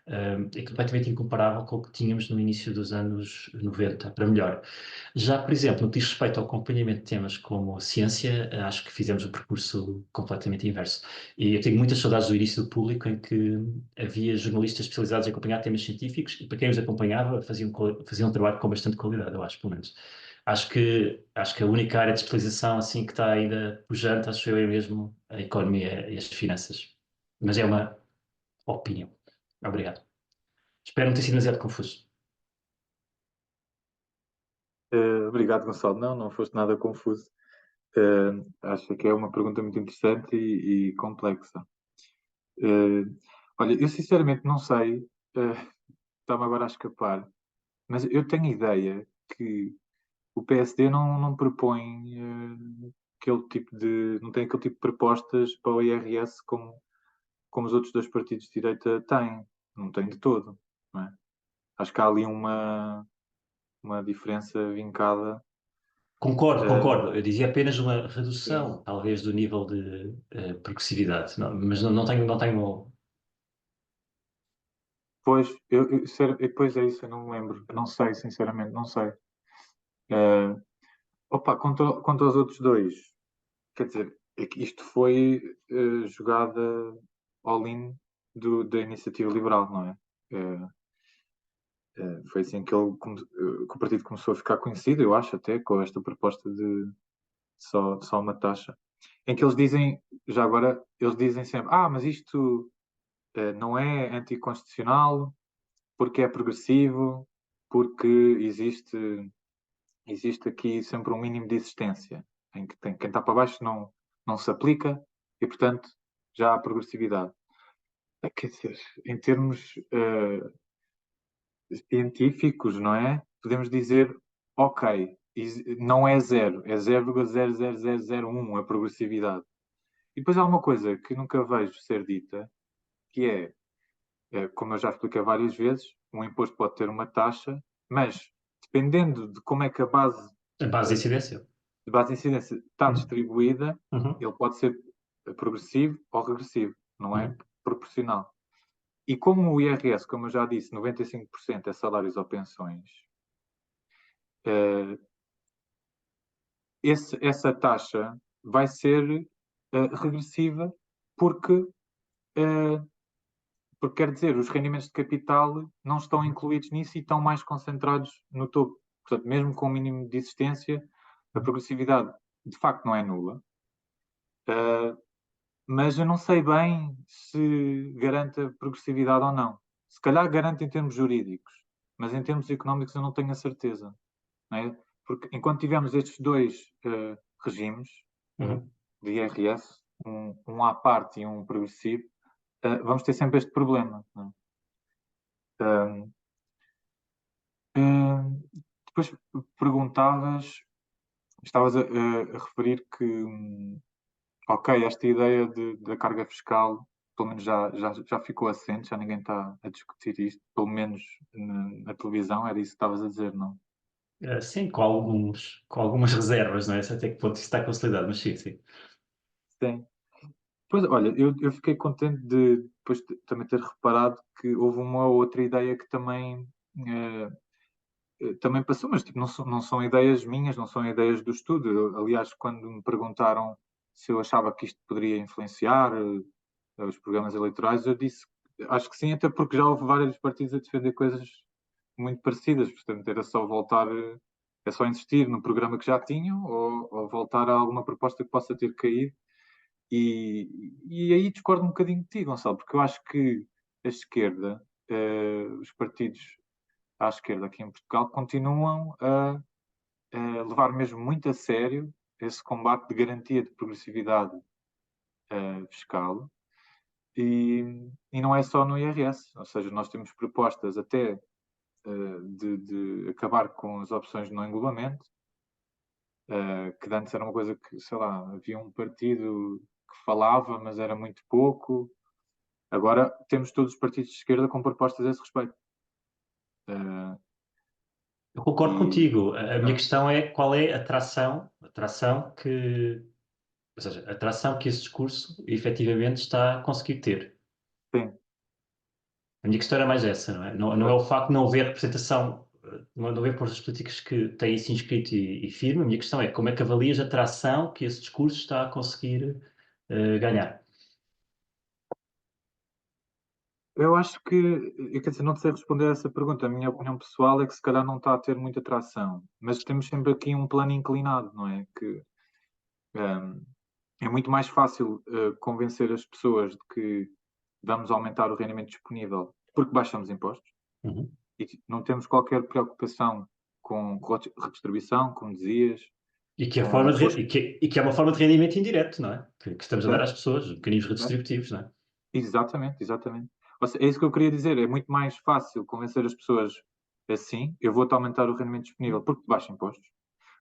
É completamente incomparável com o que tínhamos no início dos anos 90, para melhor. Já, por exemplo, no que diz respeito ao acompanhamento de temas como ciência, acho que fizemos o percurso completamente inverso. E eu tenho muitas saudades do início do Público, em que havia jornalistas especializados em acompanhar temas científicos e para quem os acompanhava faziam um trabalho com bastante qualidade, eu acho, pelo menos. Acho que a única área de especialização assim que está ainda pujante, acho eu, é mesmo a economia e as finanças. Mas é uma opinião. Obrigado. Espero não ter sido demasiado confuso. Obrigado, Gonçalo. Não foste nada confuso. Acho que é uma pergunta muito interessante e complexa. Olha, eu sinceramente não sei, está-me agora a escapar, mas eu tenho ideia que o PSD não propõe aquele tipo não tem aquele tipo de propostas para o IRS como os outros dois partidos de direita têm. Não tem de todo, não é? Acho que há ali uma diferença vincada. Concordo. Eu dizia apenas uma redução, talvez, do nível de progressividade. Mas não tenho... Pois, depois é isso, eu não me lembro. Não sei, sinceramente, não sei. Quanto aos outros dois, quer dizer, é que isto foi jogada all-in da Iniciativa Liberal, não é? Foi assim que o partido começou a ficar conhecido, eu acho, até com esta proposta de só uma taxa. Em que eles dizem, já agora, eles dizem sempre: mas isto não é anticonstitucional, porque é progressivo, porque existe aqui sempre um mínimo de existência, em que quem está para baixo não se aplica e, portanto, já há progressividade. Quer dizer, em termos científicos, não é? Podemos dizer, ok, não é zero, é 0,00001 a progressividade. E depois há uma coisa que nunca vejo ser dita, que é, como eu já expliquei várias vezes, um imposto pode ter uma taxa, mas dependendo de como é que a base A base de incidência. de incidência está distribuída, Uhum. ele pode ser progressivo ou regressivo, não é Uhum. proporcional. E como o IRS, como eu já disse, 95% é salários ou pensões, essa taxa vai ser regressiva porque quer dizer, os rendimentos de capital não estão incluídos nisso e estão mais concentrados no topo. Portanto, mesmo com o mínimo de existência, a progressividade de facto não é nula. Mas eu não sei bem se garante a progressividade ou não. Se calhar garante em termos jurídicos, mas em termos económicos eu não tenho a certeza. Não é? Porque enquanto tivermos estes dois regimes de IRS, um à parte e um progressivo, vamos ter sempre este problema. Não é? Depois estavas a referir que, ok, esta ideia da carga fiscal, pelo menos já ficou assente, já ninguém está a discutir isto, pelo menos na televisão, era isso que estavas a dizer, não? Sim, com algumas reservas, não é? Até que ponto isso está consolidado, mas sim, sim. Sim. Pois, olha, eu fiquei contente de depois também ter reparado que houve uma outra ideia que também passou, mas tipo, não são ideias minhas, não são ideias do estudo. Aliás, quando me perguntaram se eu achava que isto poderia influenciar os programas eleitorais, eu disse acho que sim, até porque já houve vários partidos a defender coisas muito parecidas, portanto era só voltar, é só insistir no programa que já tinham ou voltar a alguma proposta que possa ter caído. E aí discordo um bocadinho de ti, Gonçalo, porque eu acho que a esquerda, os partidos à esquerda aqui em Portugal, continuam a levar mesmo muito a sério esse combate de garantia de progressividade fiscal. E não é só no IRS, ou seja, nós temos propostas até de acabar com as opções de não englobamento, que antes era uma coisa que, sei lá, havia um partido que falava, mas era muito pouco. Agora temos todos os partidos de esquerda com propostas a esse respeito. Eu concordo contigo. A minha Ah. questão é qual é a tração que, ou seja, a tração que esse discurso efetivamente está a conseguir ter. Sim. A minha questão era mais essa, não é? Não é o facto de não haver representação, não haver forças políticas que têm isso inscrito e firme. A minha questão é como é que avalias a tração que esse discurso está a conseguir ganhar? Eu acho que, quer dizer, não sei responder a essa pergunta. A minha opinião pessoal é que se calhar não está a ter muita tração, mas temos sempre aqui um plano inclinado, não é? Que é muito mais fácil convencer as pessoas de que vamos aumentar o rendimento disponível porque baixamos impostos e não temos qualquer preocupação com redistribuição, como dizias. E que, é uma forma de rendimento indireto, não é? Que estamos a dar às pessoas, mecanismos redistributivos, não é? Exatamente, exatamente. Ou seja, é isso que eu queria dizer. É muito mais fácil convencer as pessoas assim, eu vou-te aumentar o rendimento disponível porque te baixo impostos,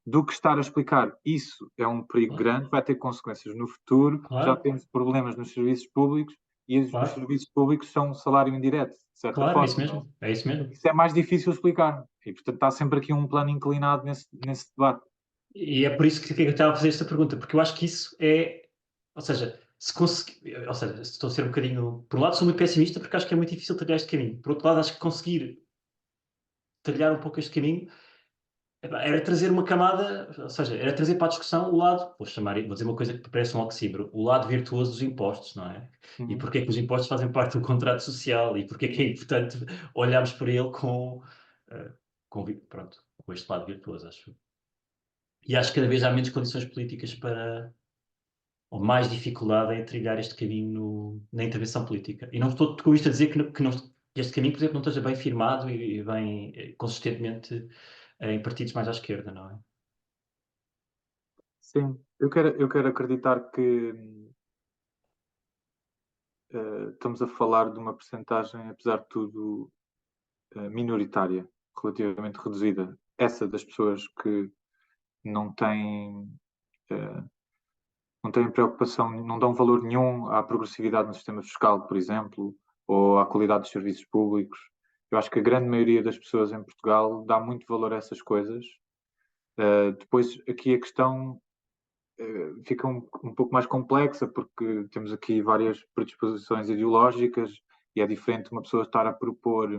do que estar a explicar isso é um perigo grande, vai ter consequências no futuro, já temos problemas nos serviços públicos e os serviços públicos são um salário indireto, de certa forma. É isso mesmo, é isso mesmo. Isso é mais difícil explicar e, portanto, está sempre aqui um plano inclinado nesse debate. E é por isso que eu estava a fazer esta pergunta, porque eu acho que isso é, ou seja, estou a ser um bocadinho, por um lado sou muito pessimista porque acho que é muito difícil trilhar este caminho, por outro lado acho que conseguir trilhar um pouco este caminho Era trazer uma camada, ou seja, era trazer para a discussão o lado, vou dizer uma coisa que parece um oxímoro, o lado virtuoso dos impostos, não é? E porque é que os impostos fazem parte do contrato social e porque é que é importante olharmos para ele pronto, com este lado virtuoso, acho. E acho que cada vez há menos condições políticas ou mais dificuldade em trilhar este caminho na intervenção política. E não estou com isto a dizer que este caminho, por exemplo, não esteja bem firmado e bem consistentemente em partidos mais à esquerda, não é? Sim, eu quero acreditar que estamos a falar de uma percentagem, apesar de tudo, minoritária, relativamente reduzida. Essa das pessoas que não têm, não têm preocupação, não dão valor nenhum à progressividade no sistema fiscal, por exemplo, ou à qualidade dos serviços públicos. Eu acho que a grande maioria das pessoas em Portugal dá muito valor a essas coisas. Depois, aqui a questão fica um pouco mais complexa, porque temos aqui várias predisposições ideológicas e é diferente uma pessoa estar a propor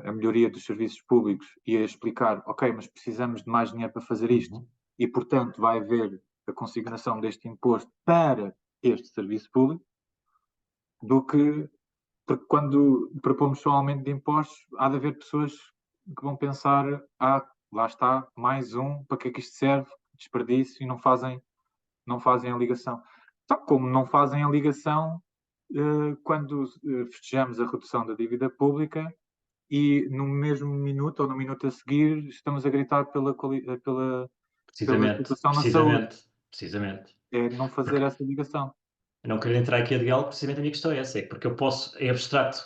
a melhoria dos serviços públicos e a explicar, ok, mas precisamos de mais dinheiro para fazer isto e, portanto, vai haver a consignação deste imposto para este serviço público, do que, porque quando propomos só aumento de impostos, há de haver pessoas que vão pensar, lá está, mais um, para que é que isto serve? Desperdício, e não fazem a ligação. Tal como não fazem a ligação quando festejamos a redução da dívida pública e no mesmo minuto ou no minuto a seguir estamos a gritar pela situação na saúde. Precisamente. É não fazer essa ligação. Eu não queria entrar aqui a diálogo, precisamente a minha questão é essa, é porque eu posso, é abstrato,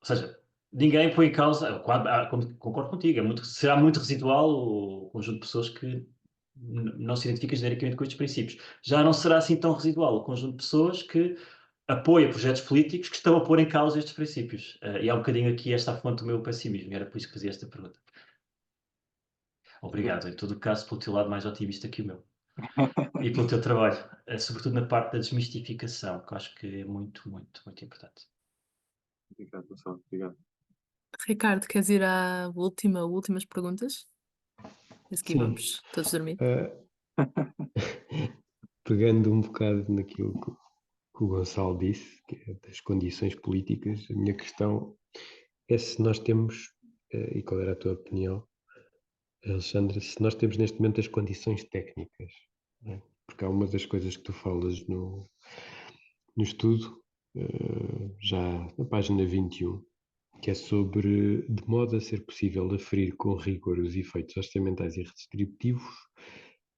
ou seja, ninguém põe em causa, concordo contigo, será muito residual o conjunto de pessoas que não se identificam genericamente com estes princípios. Já não será assim tão residual o conjunto de pessoas que apoia projetos políticos que estão a pôr em causa estes princípios. E há um bocadinho aqui esta a fonte do meu pessimismo, e era por isso que fazia esta pergunta. Obrigado, em todo o caso, pelo teu lado mais otimista que o meu. E pelo teu trabalho, sobretudo na parte da desmistificação, que eu acho que é muito, muito, muito importante. Obrigado, Gonçalo. Obrigado. Ricardo, queres ir à últimas perguntas? A seguir Sim. vamos todos dormir. Pegando um bocado naquilo que o Gonçalo disse, que é das condições políticas, a minha questão é se nós temos, e qual era a tua opinião, Alexandre, se nós temos neste momento as condições técnicas, não é? Porque há uma das coisas que tu falas no estudo, já na página 21, que é sobre de modo a ser possível aferir com rigor os efeitos orçamentais e redistributivos,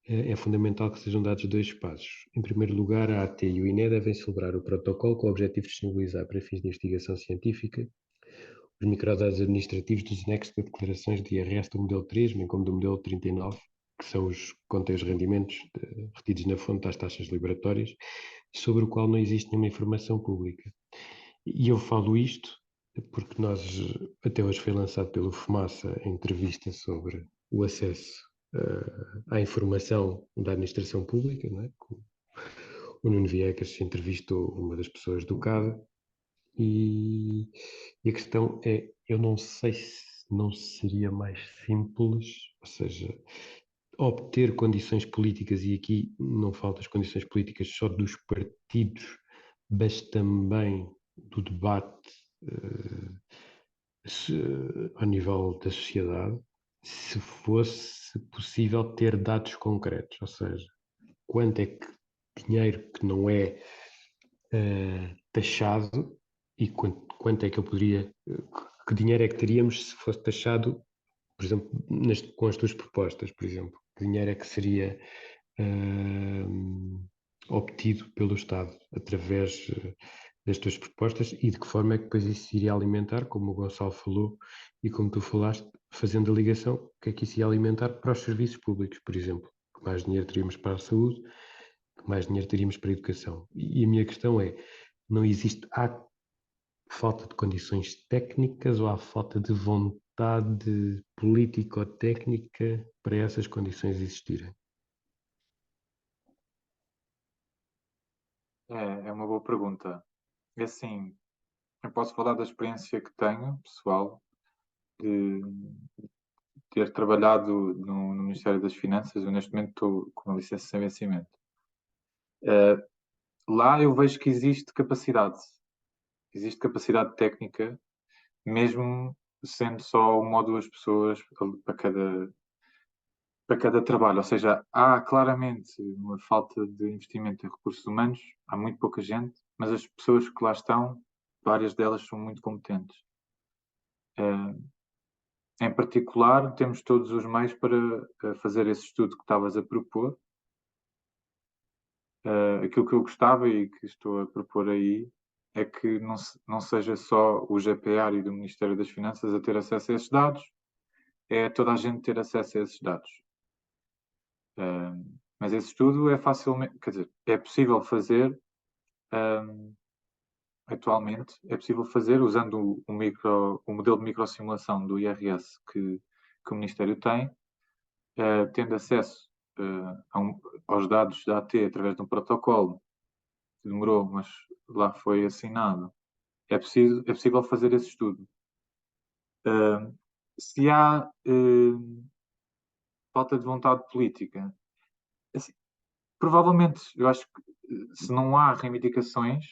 é fundamental que sejam dados dois passos. Em primeiro lugar, a AT e o INE devem celebrar o protocolo com o objetivo de disponibilizar para fins de investigação científica os microdados administrativos dos anexos de declarações de IRS do modelo 3, bem como do modelo 39, que são os que contêm os rendimentos retidos na fonte das taxas liberatórias, sobre o qual não existe nenhuma informação pública. E eu falo isto porque até hoje foi lançado pelo FUMASA a entrevista sobre o acesso à informação da administração pública, não é? O Nuno Viegas entrevistou uma das pessoas do CAD e a questão é, eu não sei se não seria mais simples, ou seja, obter condições políticas, e aqui não faltam as condições políticas só dos partidos, mas também do debate ao nível da sociedade, se fosse possível ter dados concretos, ou seja, quanto é que dinheiro que não é taxado e quanto é que eu poderia, que dinheiro é que teríamos se fosse taxado, por exemplo, com as tuas propostas, por exemplo, que dinheiro é que seria obtido pelo Estado através das tuas propostas e de que forma é que depois isso iria alimentar, como o Gonçalo falou e como tu falaste, fazendo a ligação, o que é que isso ia alimentar para os serviços públicos, por exemplo, que mais dinheiro teríamos para a saúde, que mais dinheiro teríamos para a educação. E a minha questão é, há falta de condições técnicas ou há falta de vontade político-técnica para essas condições existirem? É uma boa pergunta. É assim, eu posso falar da experiência que tenho, pessoal, de ter trabalhado no Ministério das Finanças, eu neste momento estou com uma licença sem vencimento. Lá eu vejo que existe capacidade técnica, mesmo sendo só uma ou duas pessoas para cada trabalho. Ou seja, há claramente uma falta de investimento em recursos humanos, há muito pouca gente, mas as pessoas que lá estão, várias delas são muito competentes. Em particular, temos todos os meios para fazer esse estudo que estavas a propor. Aquilo que eu gostava e que estou a propor aí é que não seja só o GPR e do Ministério das Finanças a ter acesso a esses dados, é toda a gente ter acesso a esses dados. Mas esse estudo é facilmente, quer dizer, é possível fazer atualmente, é possível fazer usando o modelo de microsimulação do IRS que o Ministério tem, tendo acesso aos dados da AT através de um protocolo que demorou, mas lá foi assinado. É possível fazer esse estudo. Se há falta de vontade política, assim, provavelmente, eu acho que se não há reivindicações,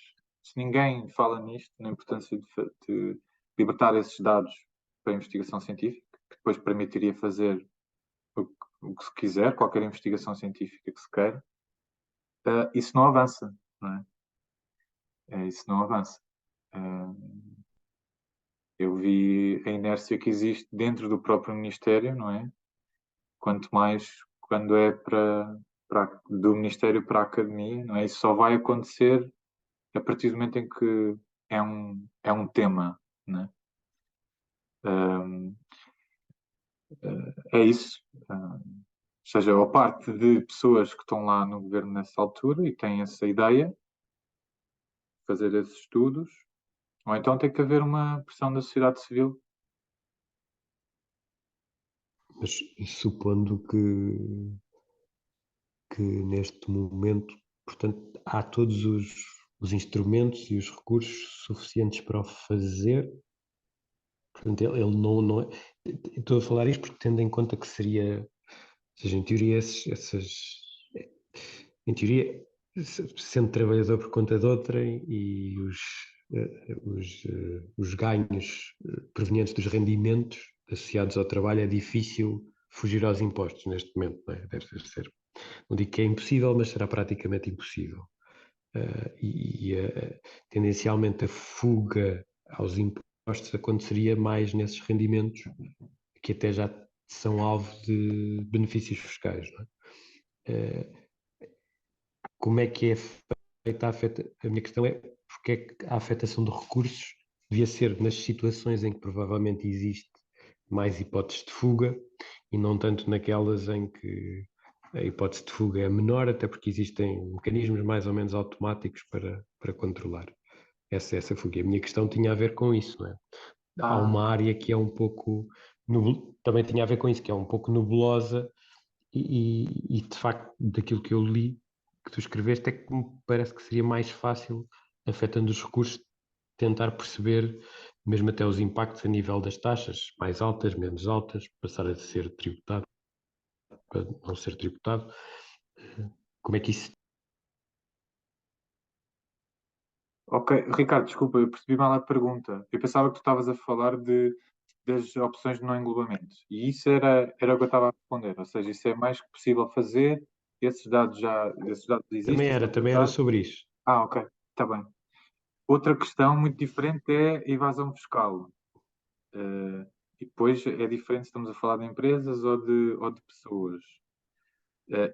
se ninguém fala nisto, na importância de libertar esses dados para a investigação científica, que depois permitiria fazer o que se quiser, qualquer investigação científica que se queira, isso não avança, não é? Isso não avança. Eu vi a inércia que existe dentro do próprio Ministério, não é? Quanto mais quando é do Ministério para a Academia, não é? Isso só vai acontecer a partir do momento em que é um tema, não é? É isso. Ou seja, a parte de pessoas que estão lá no governo nessa altura e têm essa ideia, fazer esses estudos, ou então tem que haver uma pressão da sociedade civil. Mas supondo que neste momento, portanto, há todos os instrumentos e os recursos suficientes para o fazer. Portanto, ele não é. Estou a falar isto porque tendo em conta que seria, ou seja, em teoria, em teoria, sendo trabalhador por conta de outrem e os ganhos provenientes dos rendimentos associados ao trabalho, é difícil fugir aos impostos neste momento, não é? Deve ser. Não digo que é impossível, mas será praticamente impossível. Tendencialmente a fuga aos impostos aconteceria mais nesses rendimentos que até já são alvo de benefícios fiscais, não é? Como é que é feita a minha questão é porque é que a afetação de recursos devia ser nas situações em que provavelmente existe mais hipóteses de fuga e não tanto naquelas em que a hipótese de fuga é menor, até porque existem mecanismos mais ou menos automáticos para controlar essa fuga. E a minha questão tinha a ver com isso, não é? Há uma área que é um pouco também tinha a ver com isso, que é um pouco nebulosa e de facto daquilo que eu li que tu escreveste é que me parece que seria mais fácil, afetando os recursos, tentar perceber mesmo até os impactos a nível das taxas, mais altas, menos altas, passar a ser tributado, para não ser tributado. Como é que isso... Ok, Ricardo, desculpa, eu percebi mal a pergunta. Eu pensava que tu estavas a falar das opções de não englobamento. E isso era o que eu estava a responder. Ou seja, isso é mais que possível fazer. Esses dados existem. Também era sobre isso. Ok, está bem. Outra questão muito diferente é a evasão fiscal. E depois é diferente se estamos a falar de empresas ou de pessoas.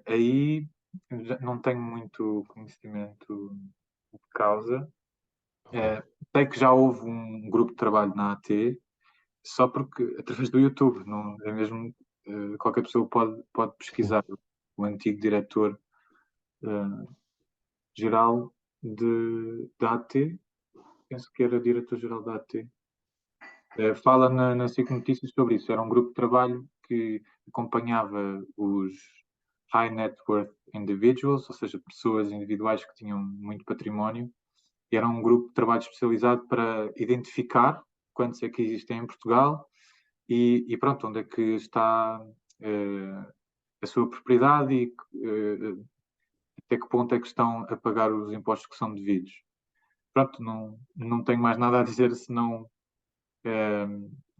Aí não tenho muito conhecimento de causa. Sei que já houve um grupo de trabalho na AT, só porque, através do YouTube, não é mesmo, qualquer pessoa pode pesquisar. O antigo diretor geral da AT, penso que era diretor-geral da AT, fala na SIC Notícias sobre isso. Era um grupo de trabalho que acompanhava os high net worth individuals, ou seja, pessoas individuais que tinham muito património, e era um grupo de trabalho especializado para identificar quantos é que existem em Portugal e pronto, onde é que está a sua propriedade e até que ponto é que estão a pagar os impostos que são devidos. Pronto, não tenho mais nada a dizer, senão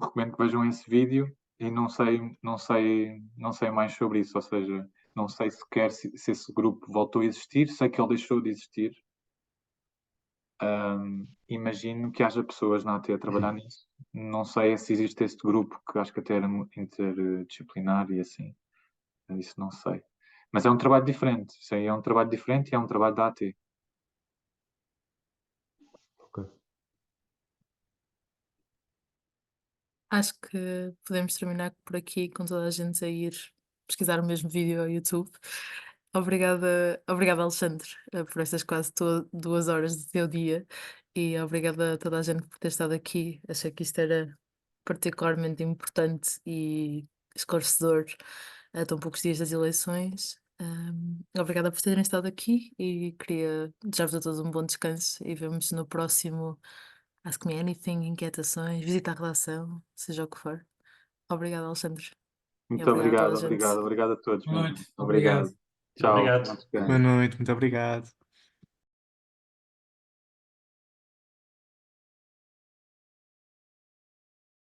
recomendo que vejam esse vídeo e não sei mais sobre isso, ou seja, não sei sequer se esse grupo voltou a existir, sei que ele deixou de existir. Imagino que haja pessoas na AT a trabalhar nisso. Não sei se existe este grupo, que acho que até era interdisciplinar e assim. Isso não sei. Mas é um trabalho diferente. Isso aí é um trabalho diferente e é um trabalho da AT. Ok. Acho que podemos terminar por aqui com toda a gente a ir pesquisar o mesmo vídeo ao YouTube. Obrigada, Alexandre, por estas quase 2 horas do teu dia e obrigada a toda a gente por ter estado aqui. Achei que isto era particularmente importante e esclarecedor a tão poucos dias das eleições. Obrigada por terem estado aqui e queria desejar-vos a todos um bom descanso e vemos no próximo Ask Me Anything, inquietações, visita à redação, seja o que for. Obrigada, Alexandre. E Muito obrigada a toda obrigado, a gente. obrigado a todos Boa mesmo. noite. Obrigado. Obrigado. Tchau. Obrigado. Bom descanso. Boa noite, muito obrigado.